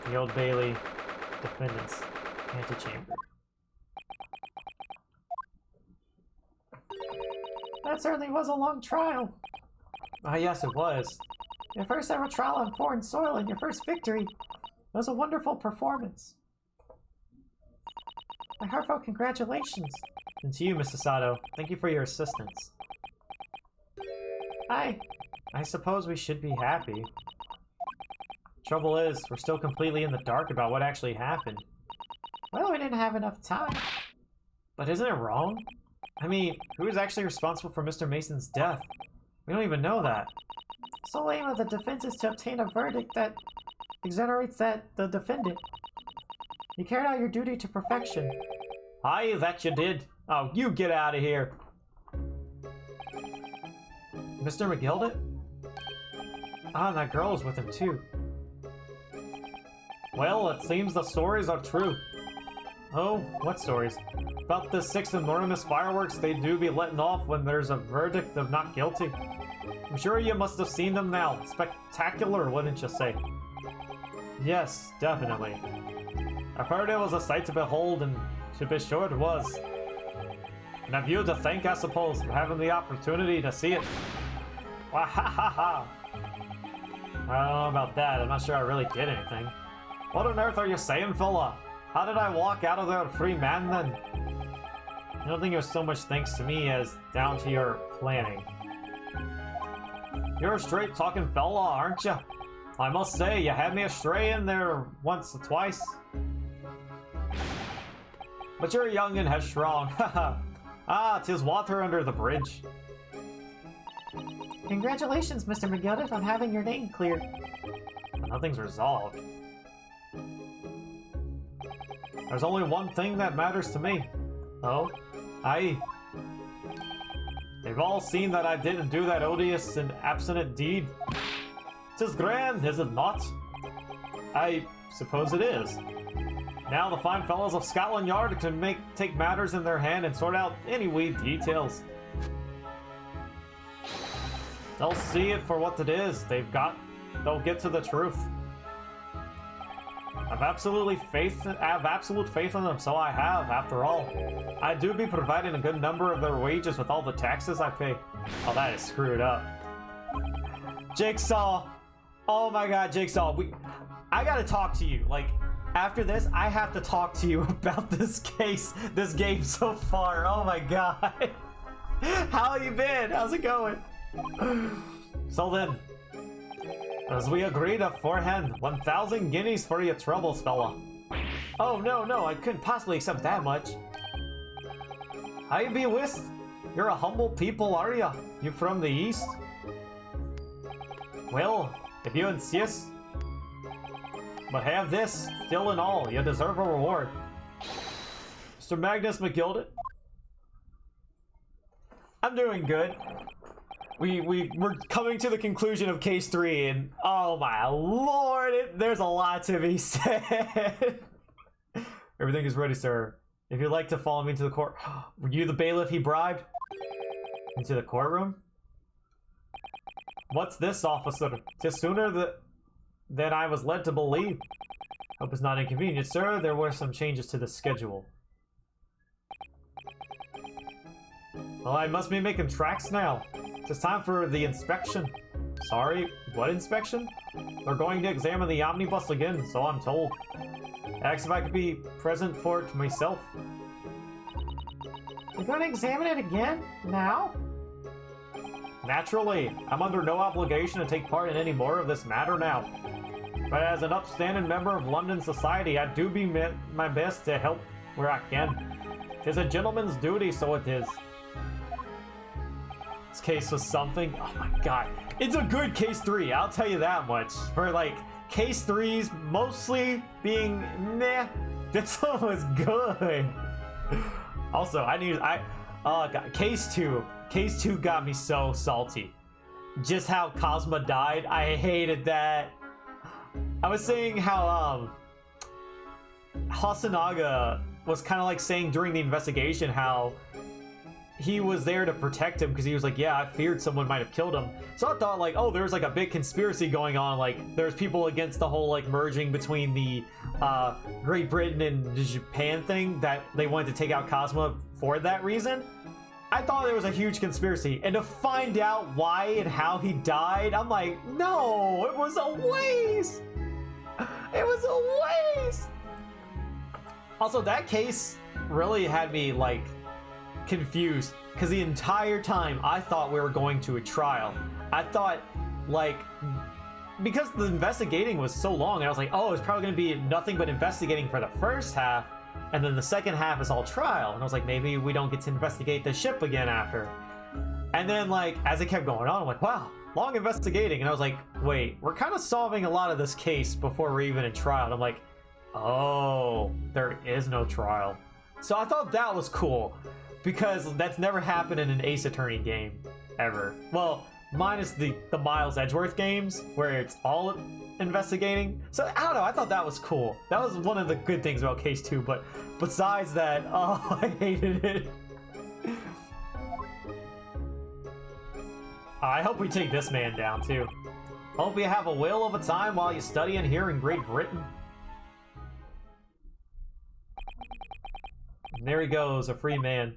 The Old Bailey defendant's antechamber. That certainly was a long trial. Ah, yes, it was. Your first ever trial on foreign soil and your first victory. It was a wonderful performance. My heartfelt congratulations. And to you, Mr. Sato, thank you for your assistance. I suppose we should be happy. Trouble is, we're still completely in the dark about what actually happened. Well, we didn't have enough time. But isn't it wrong? I mean, who is actually responsible for Mr. Mason's death? We don't even know that. The sole aim of the defense is to obtain a verdict that exonerates the defendant. You carried out your duty to perfection. Aye, that you did. Oh, you get out of here. Mr. McGilded? Ah, that girl is with him too. Well, it seems the stories are true. Oh, what stories? About the 6 enormous fireworks they do be letting off when there's a verdict of not guilty. I'm sure you must have seen them now. Spectacular, wouldn't you say? Yes, definitely. I've heard it was a sight to behold, and to be sure it was. And have you to thank, I suppose, for having the opportunity to see it. Wahahaha! I don't know about that. I'm not sure I really did anything. What on earth are you saying, fella? How did I walk out of there a free man, then? I don't think it was so much thanks to me as down to your planning. You're a straight-talking fella, aren't you? I must say, you had me astray in there once or twice. But you're young and headstrong. Ah, 'tis water under the bridge. Congratulations, Mr. McGilded, on having your name cleared. Nothing's resolved. There's only one thing that matters to me. Oh? Aye. They've all seen that I didn't do that odious and abstinent deed. 'Tis grand, is it not? I suppose it is. Now the fine fellows of Scotland Yard can take matters in their hand and sort out any wee details. They'll see it for what it is. They'll get to the truth. I have absolute faith in them, so I have, after all. I do be providing a good number of their wages with all the taxes I pay. Oh, that is screwed up. Jigsaw! Oh my god, Jigsaw, I gotta talk to you. Like, after this, I have to talk to you about this game so far. Oh my god. How you been? How's it going? So then, as we agreed aforehand, 1,000 guineas for your troubles, fella. Oh, no, I couldn't possibly accept that much. How you be whist? You're a humble people, are ya? You from the east? Well, if you insist. But have this, still in all, you deserve a reward. Mr. Magnus McGilded? I'm doing good. We're coming to the conclusion of case 3, and oh my lord, there's a lot to be said. Everything is ready, sir. If you'd like to follow me into the court... Were you the bailiff he bribed? Into the courtroom? What's this, officer? 'Tis sooner than I was led to believe. Hope it's not inconvenient, sir. There were some changes to the schedule. Well, I must be making tracks now. It's time for the inspection. Sorry, what inspection? They're going to examine the omnibus again, so I'm told. Asked if I could be present for it myself. You're gonna examine it again? Now? Naturally, I'm under no obligation to take part in any more of this matter now. But as an upstanding member of London society, I do be my best to help where I can. 'Tis a gentleman's duty, so it is. This case was something. Oh my god. It's a good case 3, I'll tell you that much. For like, case 3s mostly being meh, this one was good. Also, god, case 2. Case 2 got me so salty. Just how Cosma died, I hated that. I was saying how, Hasanaga was kind of like saying during the investigation how he was there to protect him because he was like, yeah, I feared someone might have killed him. So I thought like, oh, there's like a big conspiracy going on. Like there's people against the whole like merging between the Great Britain and Japan thing, that they wanted to take out Cosmo for that reason. I thought there was a huge conspiracy, and to find out why and how he died, I'm like, no, it was a waste. It was a waste. Also, that case really had me like confused, because the entire time I thought we were going to a trial. I thought like, because the investigating was so long, I was like, oh, it's probably going to be nothing but investigating for the first half, and then the second half is all trial. And I was like, maybe we don't get to investigate the ship again after. And then like, as it kept going on, I'm like, wow, long investigating. And I was like, wait, we're kind of solving a lot of this case before we're even in trial. And I'm like, oh, there is no trial. So I thought that was cool, because that's never happened in an Ace Attorney game, ever. Well, minus the Miles Edgeworth games, where it's all investigating. So, I don't know, I thought that was cool. That was one of the good things about Case 2, but besides that, oh, I hated it. I hope we take this man down, too. Hope you have a whale of a time while you studying here in Great Britain. And there he goes, a free man.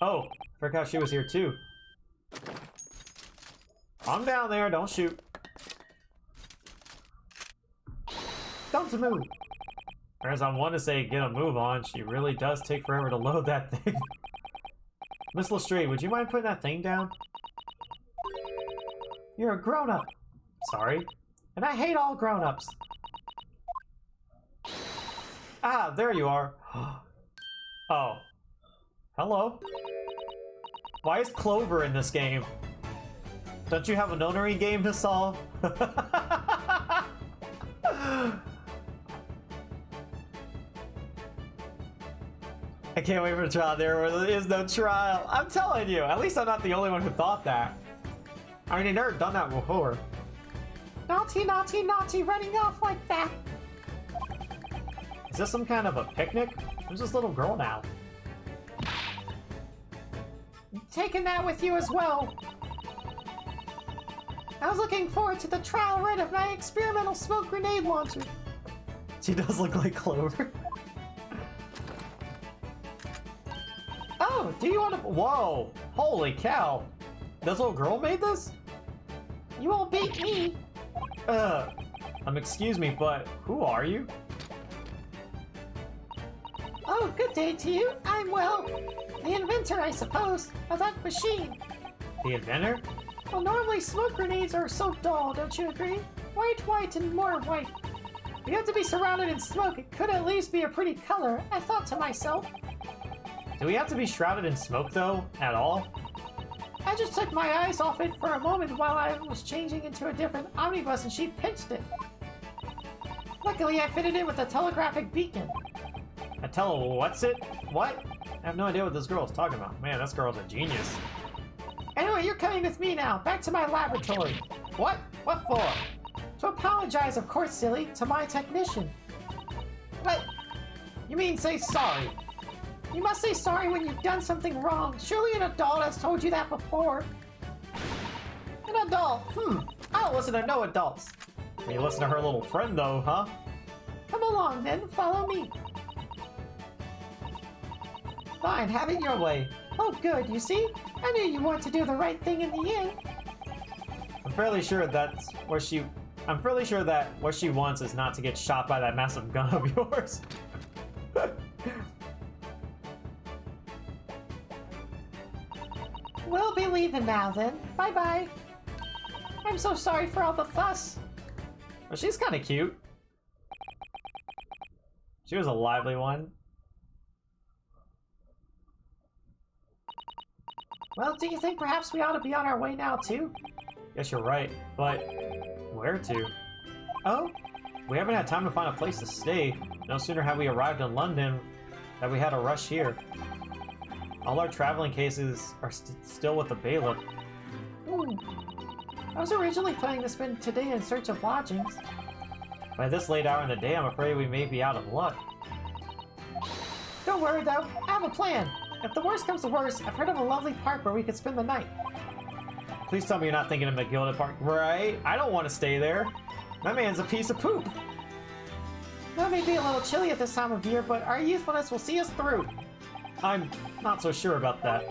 Oh, forgot she was here too. I'm down there, don't shoot. Don't move. Or as I want to say, get a move on, she really does take forever to load that thing. Miss Lestrade, would you mind putting that thing down? You're a grown-up. Sorry. And I hate all grown-ups. Ah, there you are. Oh. Hello. Why is Clover in this game? Don't you have a nonary game to solve? I can't wait for the trial. There is no trial. I'm telling you. At least I'm not the only one who thought that. I mean, I've never done that before. Naughty, naughty, naughty, running off like that. Is this some kind of a picnic? Who's this little girl now? Taking that with you as well. I was looking forward to the trial run of my experimental smoke grenade launcher. She does look like Clover. Oh, do you want to... Whoa! Holy cow! This little girl made this? You won't beat me. Excuse me, but who are you? Oh, good day to you. I'm, well, the inventor, I suppose, of that machine. The inventor? Well, normally smoke grenades are so dull, don't you agree? White, white, and more white. We have to be surrounded in smoke. It could at least be a pretty color, I thought to myself. Do we have to be shrouded in smoke, though, at all? I just took my eyes off it for a moment while I was changing into a different omnibus and she pinched it. Luckily, I fitted it with a telegraphic beacon. What's it? What? I have no idea what this girl is talking about. Man, this girl's a genius. Anyway, you're coming with me now, back to my laboratory. What? What for? To apologize, of course, silly, to my technician. What? You mean say sorry? You must say sorry when you've done something wrong. Surely an adult has told you that before. An adult? I don't listen to no adults. You listen to her little friend, though, huh? Come along, then. Follow me. Fine, have it your way. Oh, good, you see? I knew you wanted to do the right thing in the end. I'm fairly sure that what she wants is not to get shot by that massive gun of yours. We'll be leaving now, then. Bye-bye. I'm so sorry for all the fuss. Well, she's kind of cute. She was a lively one. Well, do you think perhaps we ought to be on our way now, too? Guess you're right, but where to? Oh? We haven't had time to find a place to stay. No sooner have we arrived in London than we had to rush here. All our traveling cases are still with the bailiff. I was originally planning to spend today in search of lodgings. By this late hour in the day, I'm afraid we may be out of luck. Don't worry, though. I have a plan. If the worst comes to worst, I've heard of a lovely park where we could spend the night. Please tell me you're not thinking of McGilded Park. Right? I don't want to stay there. That man's a piece of poop. That may be a little chilly at this time of year, but our youthfulness will see us through. I'm not so sure about that.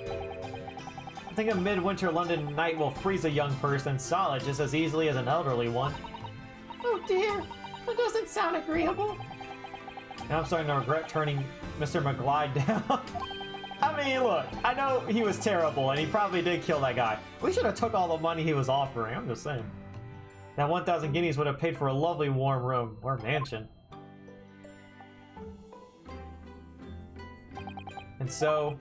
I think a midwinter London night will freeze a young person solid just as easily as an elderly one. Oh dear, that doesn't sound agreeable. Now I'm starting to regret turning Mr. McGlide down. I mean, look, I know he was terrible and he probably did kill that guy. We should have took all the money he was offering, I'm just saying. That 1,000 guineas would have paid for a lovely warm room or mansion. And so,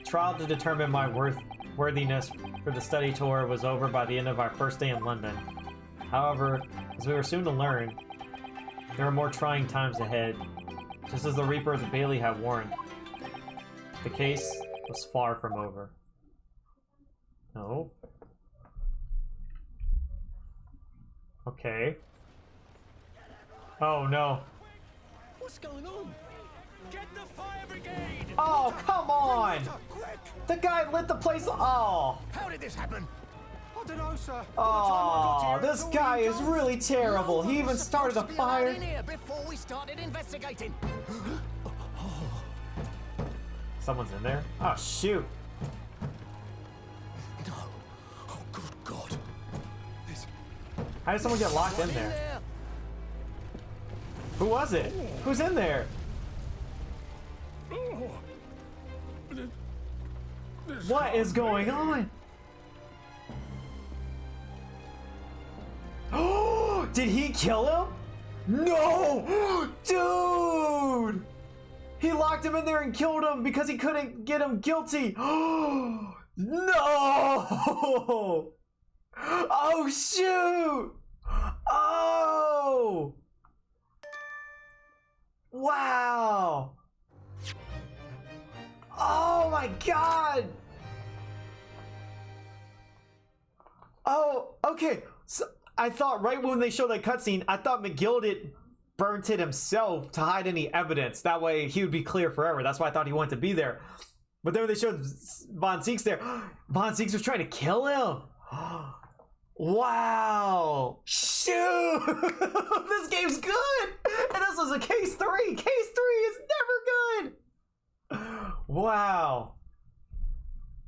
trial to determine my worthiness for the study tour was over by the end of our first day in London. However, as we were soon to learn, there were more trying times ahead, just as the Reaper of the Bailey had warned. The case was far from over. Oh. Okay. Oh no. What's going on? Get the fire brigade! Oh, come on! Quick! The guy lit the place. Oh. How did this happen? I don't know, sir. Oh, this guy is really terrible. He even started a fire. In here before we started investigating. Someone's in there? Oh, shoot. No. Oh, good God. This... How did someone get locked in there? Who was it? Who's in there? Oh. What is going on? Oh, did he kill him? No! Dude! He locked him in there and killed him because he couldn't get him guilty. No! Oh, shoot! Oh! Wow! Oh my God! Oh, okay. So I thought right when they showed that cutscene, I thought McGilded burnt it himself to hide any evidence. That way he would be clear forever. That's why I thought he wanted to be there. But then when they showed Von Zieks there, Von Zieks was trying to kill him. Wow. Shoot! This game's good! And this was a case 3. Case 3 is never good! Wow.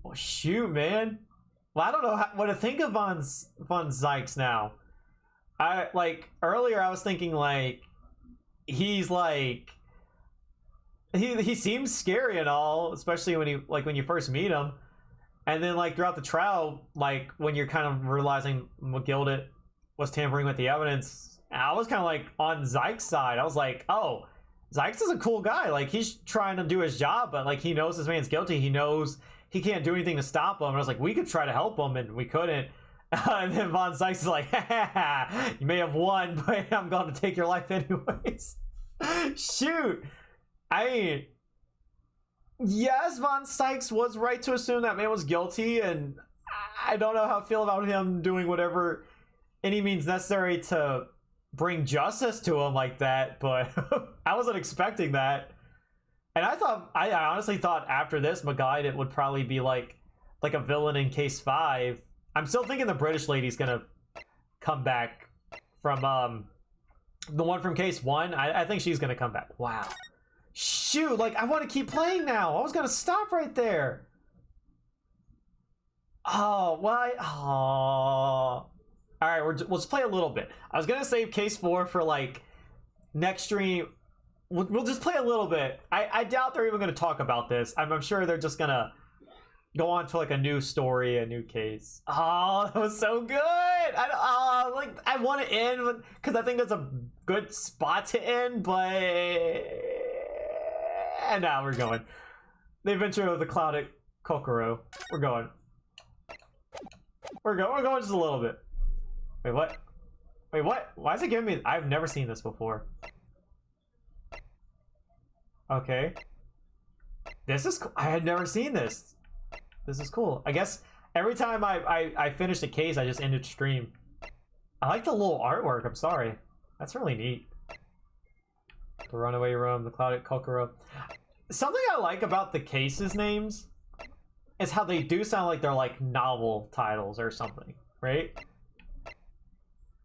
Well, shoot, man. Well, I don't know what to think of Von Zieks now. Earlier I was thinking, he's he seems scary and all, especially when you first meet him. And then throughout the trial, when you're kind of realizing McGilded was tampering with the evidence I was kind of like on Zyke's side. I was like, oh, Zykes is a cool guy. Like, he's trying to do his job, but like he knows this man's guilty. He knows he can't do anything to stop him. And I was like, we could try to help him, and we couldn't. And then Von Zykes is like, you may have won, but I'm going to take your life anyways. Shoot. I mean, yes, Von Sykes was right to assume that man was guilty, and I don't know how I feel about him doing whatever any means necessary to bring justice to him like that, but I wasn't expecting that. And I honestly thought after this, McGuide, it would probably be like a villain in Case 5. I'm still thinking the British lady's gonna come back from the one from Case 1. I think she's gonna come back. Wow. Shoot, like I want to keep playing now. I was gonna stop right there. Oh, why? Oh. Alright, we'll just play a little bit. I was gonna save Case 4 for like next stream. We'll just play a little bit. I doubt they're even gonna talk about this. I'm sure they're just gonna go on to like a new story, a new case. Oh, that was so good. I want to end because I think that's a good spot to end, but and now we're going. The Adventure of the Clouded Kokoro. We're going. We're going just a little bit. Wait, what? Wait, what? Why is it giving me? I've never seen this before. Okay. This is cool. I had never seen this. This is cool. I guess every time I finish a case, I just ended stream. I like the little artwork. I'm sorry. That's really neat. The Runaway Room, the Clouded Kokoro. Something I like about the cases names is how they do sound like they're like novel titles or something, right?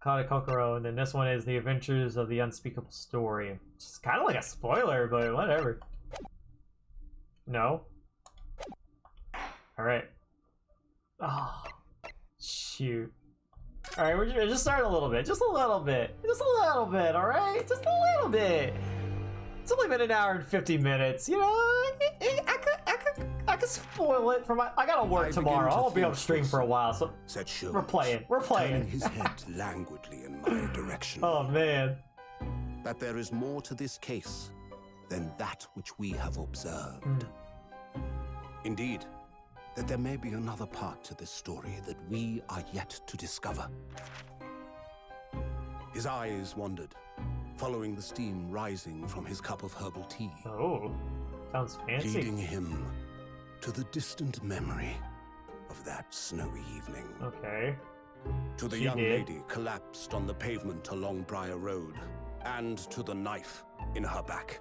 Clouded Kokoro, and then this one is The Adventures of the Unspeakable Story. It's kind of like a spoiler, but whatever. No? Alright. Oh, shoot. Alright, we're just starting a little bit. Just a little bit. Just a little bit, alright? Just a little bit. It's only been an hour and 50 minutes. You know, I could spoil it for my... I gotta work tomorrow. I won't be able to stream for a while, so... Said Sherwood, we're playing. We're playing. turning his head languidly in my direction. Oh, man. That there is more to this case than that which we have observed. Indeed, that there may be another part to this story that we are yet to discover. His eyes wandered, following the steam rising from his cup of herbal tea. Oh, sounds fancy. Leading him to the distant memory of that snowy evening. Okay. To the young lady collapsed on the pavement along Briar Road, and to the knife in her back.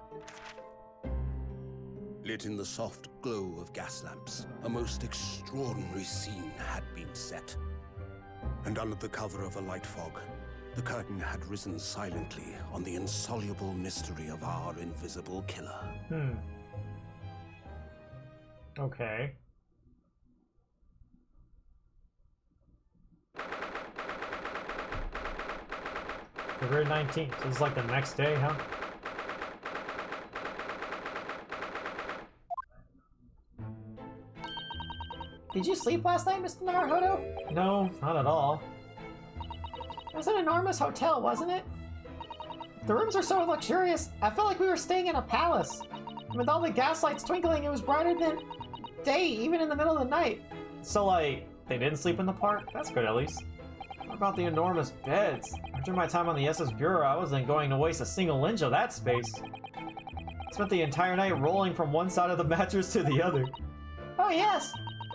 Lit in the soft glow of gas lamps, a most extraordinary scene had been set. And under the cover of a light fog, the curtain had risen silently on the insoluble mystery of our invisible killer. Okay. February 19th. So this is like the next day, huh? Did you sleep last night, Mr. Naruhodo? No, not at all. It was an enormous hotel, wasn't it? The rooms are so luxurious, I felt like we were staying in a palace. And with all the gas lights twinkling, it was brighter than day, even in the middle of the night. So, like, they didn't sleep in the park? That's good, at least. What about the enormous beds? After my time on the SS Bureau, I wasn't going to waste a single inch of that space. I spent the entire night rolling from one side of the mattress to the other. Oh yes!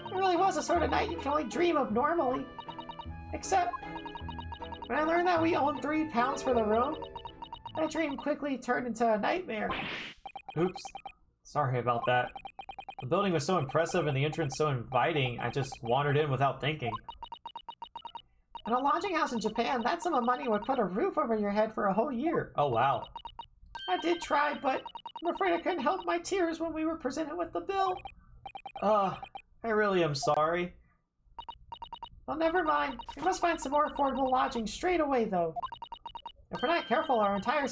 It really was a sort of night you can only dream of normally. Except, when I learned that we owned £3 for the room, that dream quickly turned into a nightmare. Oops. Sorry about that. The building was so impressive and the entrance so inviting, I just wandered in without thinking. In a lodging house in Japan, that sum of money would put a roof over your head for a whole year. Oh, wow. I did try, but I'm afraid I couldn't help my tears when we were presented with the bill. I really am sorry. Well, never mind. We must find some more affordable lodging straight away, though. If we're not careful, our entire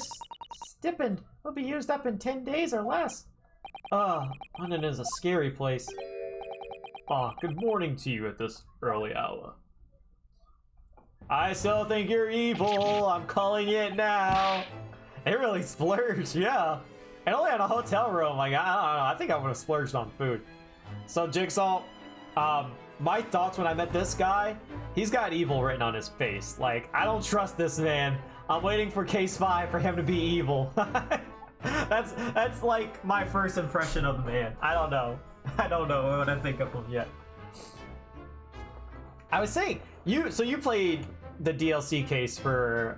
stipend will be used up in 10 days or less. London is a scary place. Good morning to you at this early hour. I still think you're evil. I'm calling it now. It really splurged, yeah. And only had a hotel room. Like, I don't know. I think I would have splurged on food. So, Jigsaw, my thoughts when I met this guy, he's got evil written on his face. Like, I don't trust this man. I'm waiting for case 5 for him to be evil. That's like my first impression of the man. I don't know. I don't know what I think of him yet. I was saying, you played the DLC case for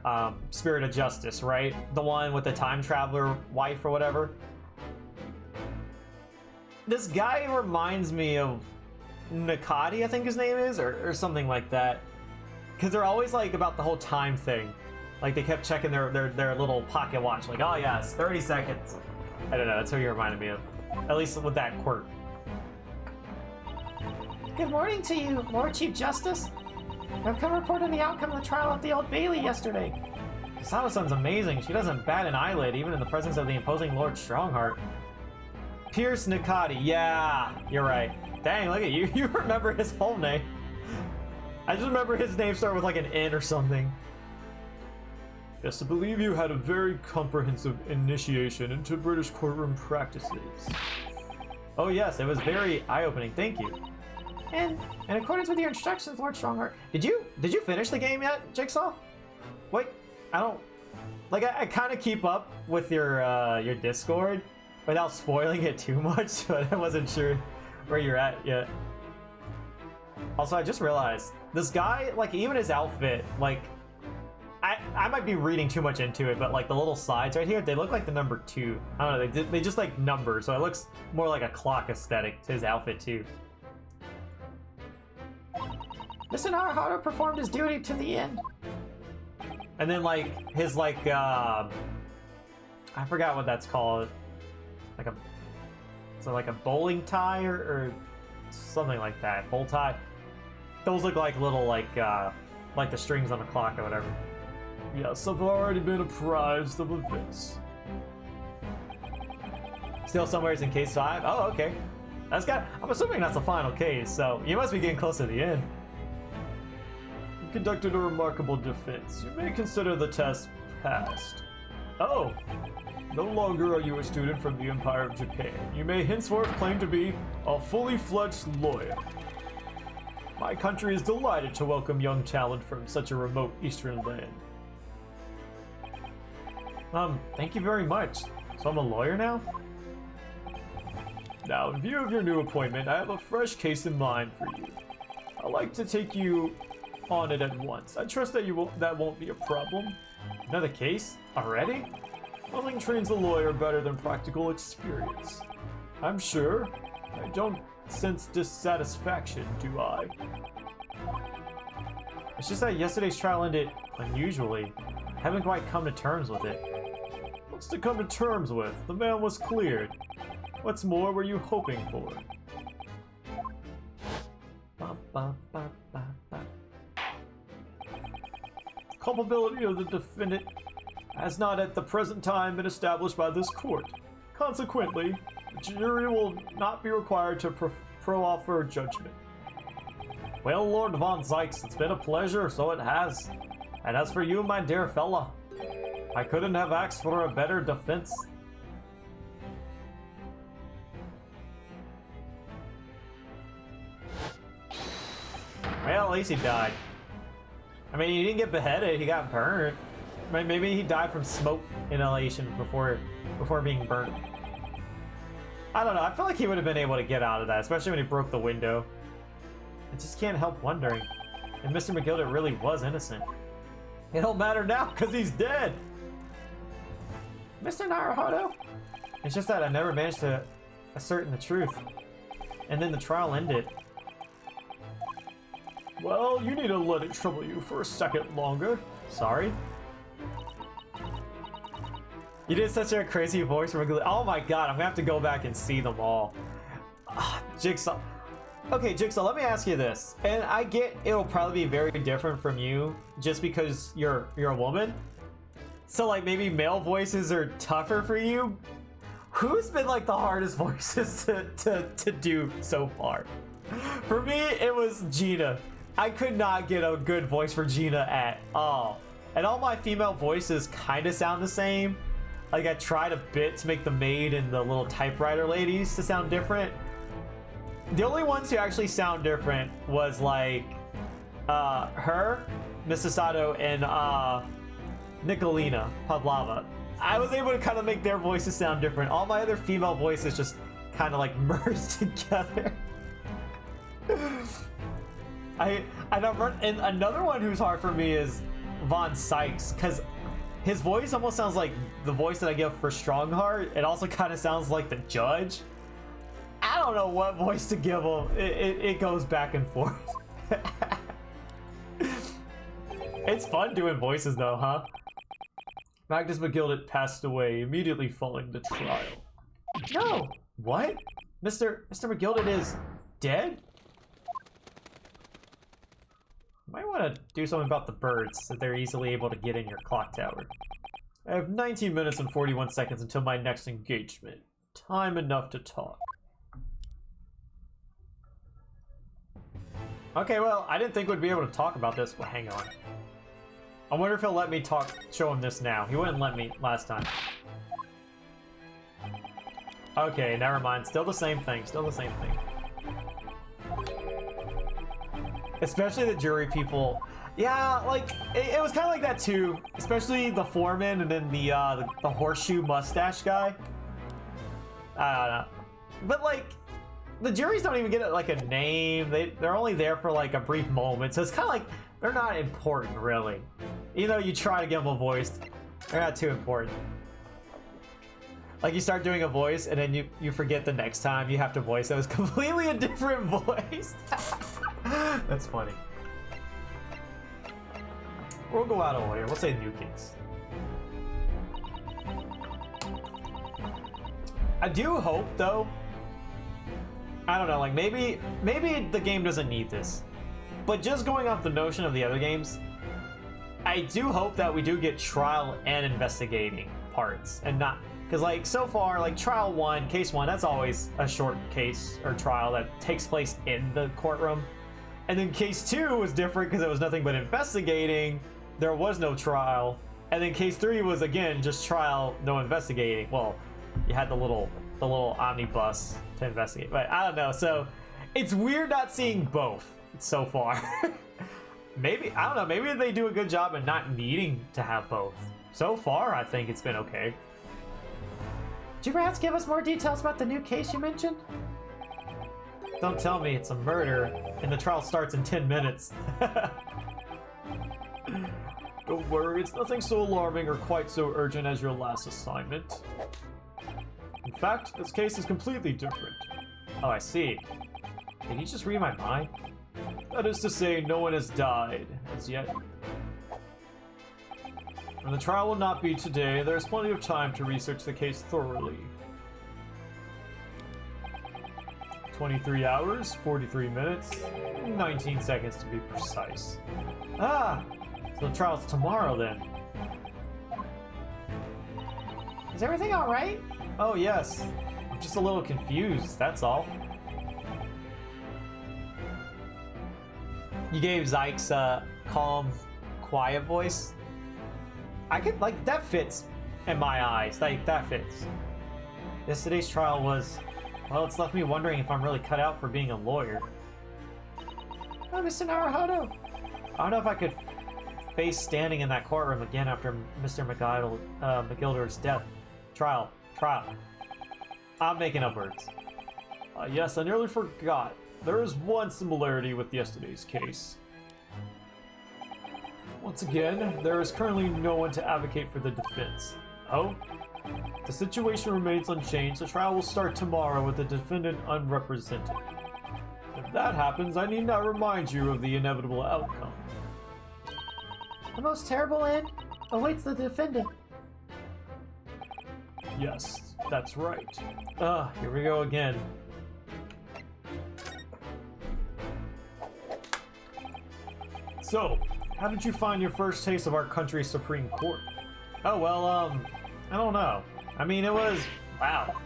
Spirit of Justice, right? The one with the time traveler wife or whatever. This guy reminds me of Nakati, I think his name is, or something like that. Because they're always like about the whole time thing. Like they kept checking their little pocket watch. Like, oh yes, 30 seconds. I don't know, that's who he reminded me of. At least with that quirk. Good morning to you, Lord Chief Justice. I've come report on the outcome of the trial at the Old Bailey yesterday. Sawa-san's amazing. She doesn't bat an eyelid, even in the presence of the imposing Lord Strongheart. Pierce Nakati. Yeah, you're right. Dang, look at you. You remember his whole name. I just remember his name started with like an N or something. Yes, I believe you had a very comprehensive initiation into British courtroom practices. Oh yes, it was very eye-opening. Thank you. And in accordance with your instructions, Lord Strongheart. Did you finish the game yet, Jigsaw? Wait, I don't. Like I kind of keep up with your Discord without spoiling it too much, but I wasn't sure where you're at yet. Also, I just realized this guy, like even his outfit, like I might be reading too much into it, but like the little sides right here, they look like the number 2. I don't know, they just like numbers, so it looks more like a clock aesthetic to his outfit too. Mr. Naruhodo performed his duty to the end. And then like his like I forgot what that's called. Like a bowling tie or something like that. Bow tie. Those look like little like the strings on a clock or whatever. Yes, I've already been apprised of events. Still somewhere in case 5? Oh, okay. I'm assuming that's the final case, so you must be getting close to the end. You conducted a remarkable defense. You may consider the test passed. Oh! No longer are you a student from the Empire of Japan. You may henceforth claim to be a fully fledged lawyer. My country is delighted to welcome young talent from such a remote eastern land. Thank you very much. So I'm a lawyer now? Now, in view of your new appointment, I have a fresh case in mind for you. I'd like to take you on it at once. I trust that that won't be a problem. Another case? Already? Nothing trains a lawyer better than practical experience. I'm sure. I don't sense dissatisfaction, do I? It's just that yesterday's trial ended unusually. I haven't quite come to terms with it. What's to come to terms with? The man was cleared. What's more were you hoping for? Culpability of the defendant has not at the present time been established by this court. Consequently, the jury will not be required to pro-offer judgment. Well, Lord Von Zykes, it's been a pleasure, so it has. And as for you, my dear fella, I couldn't have asked for a better defense. Well, at least he died. I mean, he didn't get beheaded, he got burned. Maybe he died from smoke inhalation before being burnt. I don't know, I feel like he would have been able to get out of that, especially when he broke the window. I just can't help wondering. And Mr. McGilder really was innocent. It don't matter now, because he's dead! Mr. Naruhodo? It's just that I never managed to ascertain the truth. And then the trial ended. Well, you need to let it trouble you for a second longer. Sorry. You did such a crazy voice from a... Oh my god, I'm gonna have to go back and see them all. Jigsaw. Okay, Jigsaw, let me ask you this. And I get it'll probably be very different from you just because you're a woman. So like maybe male voices are tougher for you. Who's been like the hardest voices to do so far? For me, it was Gina. I could not get a good voice for Gina at all. And all my female voices kind of sound the same. Like I tried a bit to make the maid and the little typewriter ladies to sound different. The only ones who actually sound different was like her, Mrs. Sato, and Nicolina Pavlova. I was able to kind of make their voices sound different. All my other female voices just kind of like merged together. And another one who's hard for me is Von Sykes, because his voice almost sounds like the voice that I give for Strongheart. It also kind of sounds like the judge. I don't know what voice to give him. It goes back and forth. It's fun doing voices though, huh? Magnus McGilded passed away immediately following the trial. No! What? Mr. McGilded is dead? Might want to do something about the birds so they're easily able to get in your clock tower. I have 19 minutes and 41 seconds until my next engagement. Time enough to talk. Okay, well, I didn't think we'd be able to talk about this, but hang on. I wonder if he'll let me show him this now. He wouldn't let me last time. Okay, never mind. Still the same thing. Still the same thing. Especially the jury people. Yeah, like, it was kind of like that too. Especially the foreman and then the horseshoe mustache guy. I don't know. But like, the juries don't even get like a name. They're only there for like a brief moment. So it's kind of like, they're not important really. Even though you try to give them a voice, they're not too important. Like you start doing a voice and then you forget the next time you have to voice it was completely a different voice. That's funny. We'll go out of order. We'll say New Kings. I do hope though, I don't know, like maybe the game doesn't need this. But just going off the notion of the other games, I do hope that we do get trial and investigating parts and not, because like so far, like trial 1, case 1, that's always a short case or trial that takes place in the courtroom. And then case 2 was different because it was nothing but investigating. There was no trial. And then case 3 was again just trial, no investigating. Well, you had the little omnibus to investigate, but I don't know. So it's weird not seeing both so far. Maybe, I don't know, maybe they do a good job at not needing to have both. So far, I think it's been okay. Could you perhaps give us more details about the new case you mentioned? Don't tell me it's a murder and the trial starts in 10 minutes. Don't worry, it's nothing so alarming or quite so urgent as your last assignment. In fact, this case is completely different. Oh, I see. Did he just read my mind? That is to say, no one has died as yet. And the trial will not be today. There is plenty of time to research the case thoroughly. 23 hours, 43 minutes, 19 seconds to be precise. Ah! So the trial's tomorrow then. Is everything alright? Oh yes. I'm just a little confused, that's all. You gave Zykes a calm, quiet voice. I could, like, that fits in my eyes. Like, that fits. Yesterday's trial was, well, it's left me wondering if I'm really cut out for being a lawyer. Oh, Mr. Naruhodo. I don't know if I could face standing in that courtroom again after Mr. McGilder's death. Trial. I'm making up words. Yes, I nearly forgot. There is one similarity with yesterday's case. Once again, there is currently no one to advocate for the defense. Oh? The situation remains unchanged. The trial will start tomorrow with the defendant unrepresented. If that happens, I need not remind you of the inevitable outcome. The most terrible end awaits the defendant. Yes, that's right. Here we go again. So, how did you find your first taste of our country's Supreme Court? Oh, well, I don't know. I mean, it was... wow.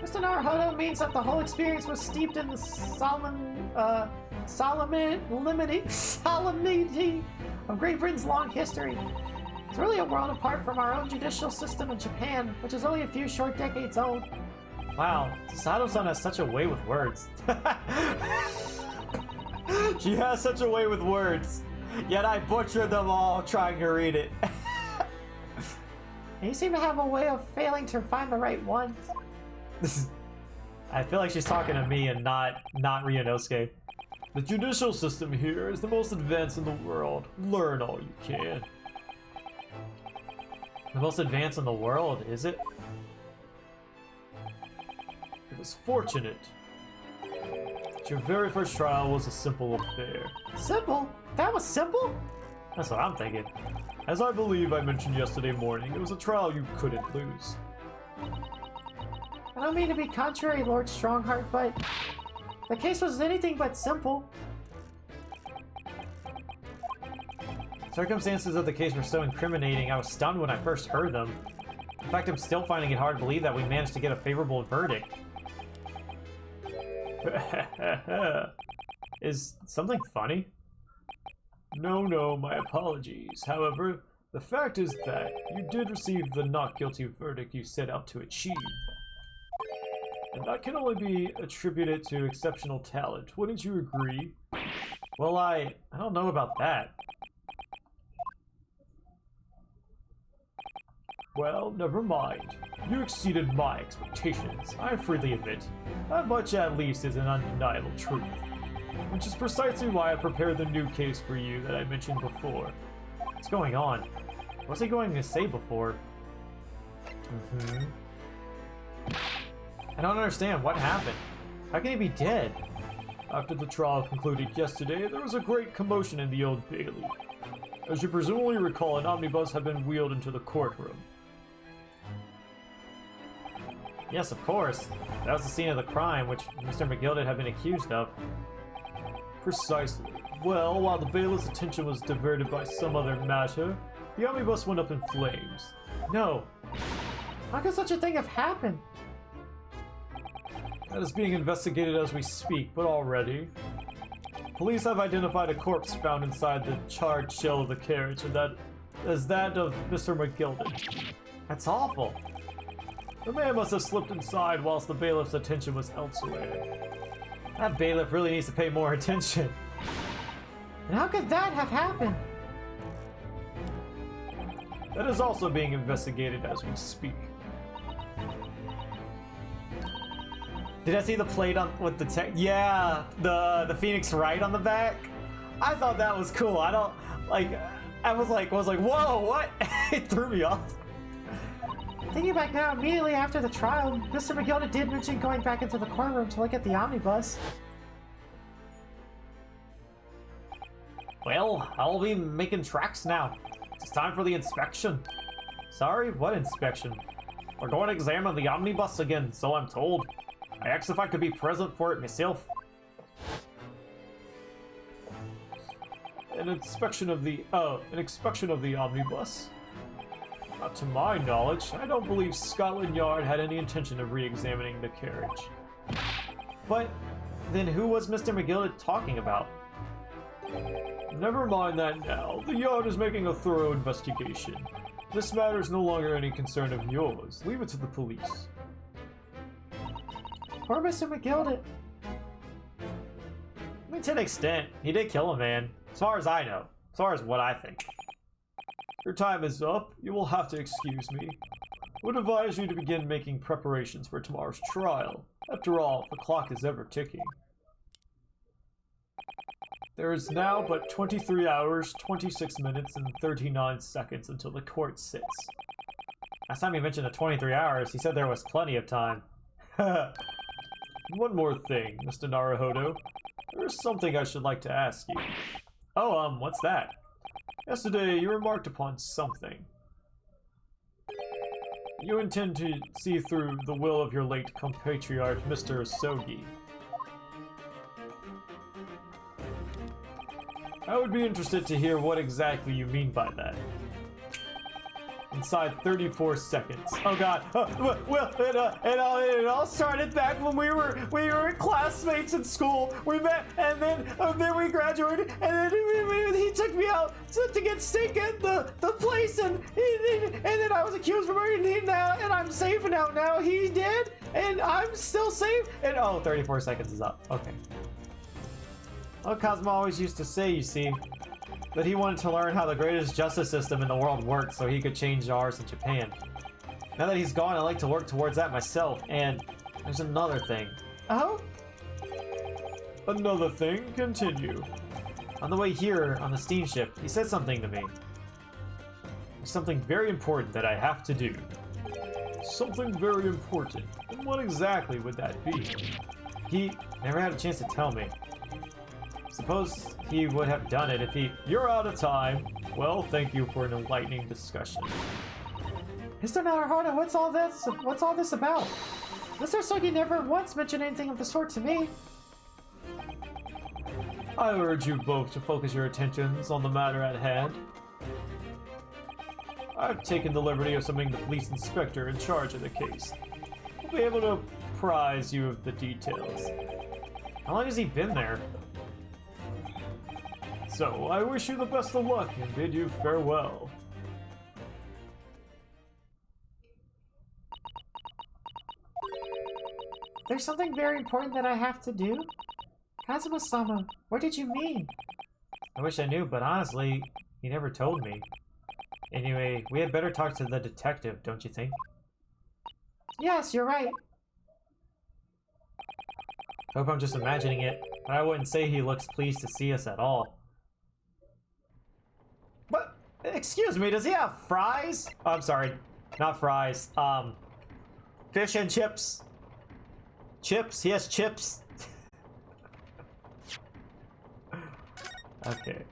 Mr. Naruhodo means that the whole experience was steeped in the solemnity of Great Britain's long history. It's really a world apart from our own judicial system in Japan, which is only a few short decades old. Wow, Sato-san has such a way with words. She has such a way with words, yet I butchered them all trying to read it. And you seem to have a way of failing to find the right ones. I feel like she's talking to me and not Ryunosuke. The judicial system here is the most advanced in the world. Learn all you can. The most advanced in the world, is it? It was fortunate. Your very first trial was a simple affair. Simple? That was simple? That's what I'm thinking. As I believe I mentioned yesterday morning, it was a trial you couldn't lose. I don't mean to be contrary, Lord Strongheart, but the case was anything but simple. Circumstances of the case were so incriminating, I was stunned when I first heard them. In fact, I'm still finding it hard to believe that we managed to get a favorable verdict. Is something funny? No, my apologies. However, the fact is that you did receive the not guilty verdict you set out to achieve. And that can only be attributed to exceptional talent. Wouldn't you agree? Well, I don't know about that. Well, never mind. You exceeded my expectations, I freely admit. That much at least is an undeniable truth. Which is precisely why I prepared the new case for you that I mentioned before. What's going on? What's he going to say before? I don't understand. What happened? How can he be dead? After the trial concluded yesterday, there was a great commotion in the Old Bailey. As you presumably recall, an omnibus had been wheeled into the courtroom. Yes, of course. That was the scene of the crime, which Mr. McGilded had been accused of. Precisely. Well, while the bailiff's attention was diverted by some other matter, the omnibus went up in flames. No. How could such a thing have happened? That is being investigated as we speak, but already. Police have identified a corpse found inside the charred shell of the carriage, and that is that of Mr. McGilded. That's awful. The man must have slipped inside whilst the bailiff's attention was elsewhere. That bailiff really needs to pay more attention. And how could that have happened? That is also being investigated as we speak. Did I see the plate on with the tech? Yeah, the Phoenix Wright on the back. I thought that was cool. I don't like. I was like, whoa, what? It threw me off. Thinking back now, immediately after the trial, Mr. McGilded did mention going back into the courtroom to look at the omnibus. Well, I'll be making tracks now. It's time for the inspection. Sorry, what inspection? We're going to examine the omnibus again, so I'm told. I asked if I could be present for it myself. An inspection of the omnibus? Not to my knowledge. I don't believe Scotland Yard had any intention of re-examining the carriage. But then who was Mr. McGilded talking about? Never mind that now. The Yard is making a thorough investigation. This matter is no longer any concern of yours. Leave it to the police. Poor Mr. McGilded. I mean, to an extent, he did kill a man. As far as I know. As far as what I think. Your time is up. You will have to excuse me. I would advise you to begin making preparations for tomorrow's trial. After all, the clock is ever ticking. There is now but 23 hours, 26 minutes, and 39 seconds until the court sits. Last time he mentioned the 23 hours, he said there was plenty of time. One more thing, Mr. Naruhodo. There is something I should like to ask you. Oh, what's that? Yesterday, you remarked upon something. You intend to see through the will of your late compatriot, Mr. Sogi. I would be interested to hear what exactly you mean by that. inside 34 seconds. Oh god. Well, it all started back when we were classmates in school. We met, and then we graduated, and then he took me out to get steak at the place, and then I was accused of murdering him now, and I'm safe now. He did, and I'm still safe. And oh, 34 seconds is up. Okay. Well, Cosmo always used to say, you see, that he wanted to learn how the greatest justice system in the world works so he could change ours in Japan. Now that he's gone, I like to work towards that myself, and there's another thing. Oh? Another thing? Continue. On the way here, on the steamship, he said something to me. There's something very important that I have to do. Something very important? And what exactly would that be? He never had a chance to tell me. Suppose he would have done it if he... You're out of time. Well, thank you for an enlightening discussion. Mr. Naruhodo, what's all this about? Mr. Sogi never once mentioned anything of the sort to me. I urge you both to focus your attentions on the matter at hand. I've taken the liberty of summoning the police inspector in charge of the case. We'll be able to apprise you of the details. How long has he been there? So, I wish you the best of luck and bid you farewell. There's something very important that I have to do? Kazuma-sama, what did you mean? I wish I knew, but honestly, he never told me. Anyway, we had better talk to the detective, don't you think? Yes, you're right. Hope I'm just imagining it, but I wouldn't say he looks pleased to see us at all. But, excuse me, does he have fries? Oh, I'm sorry, not fries. Fish and chips. Chips? He has chips. Okay.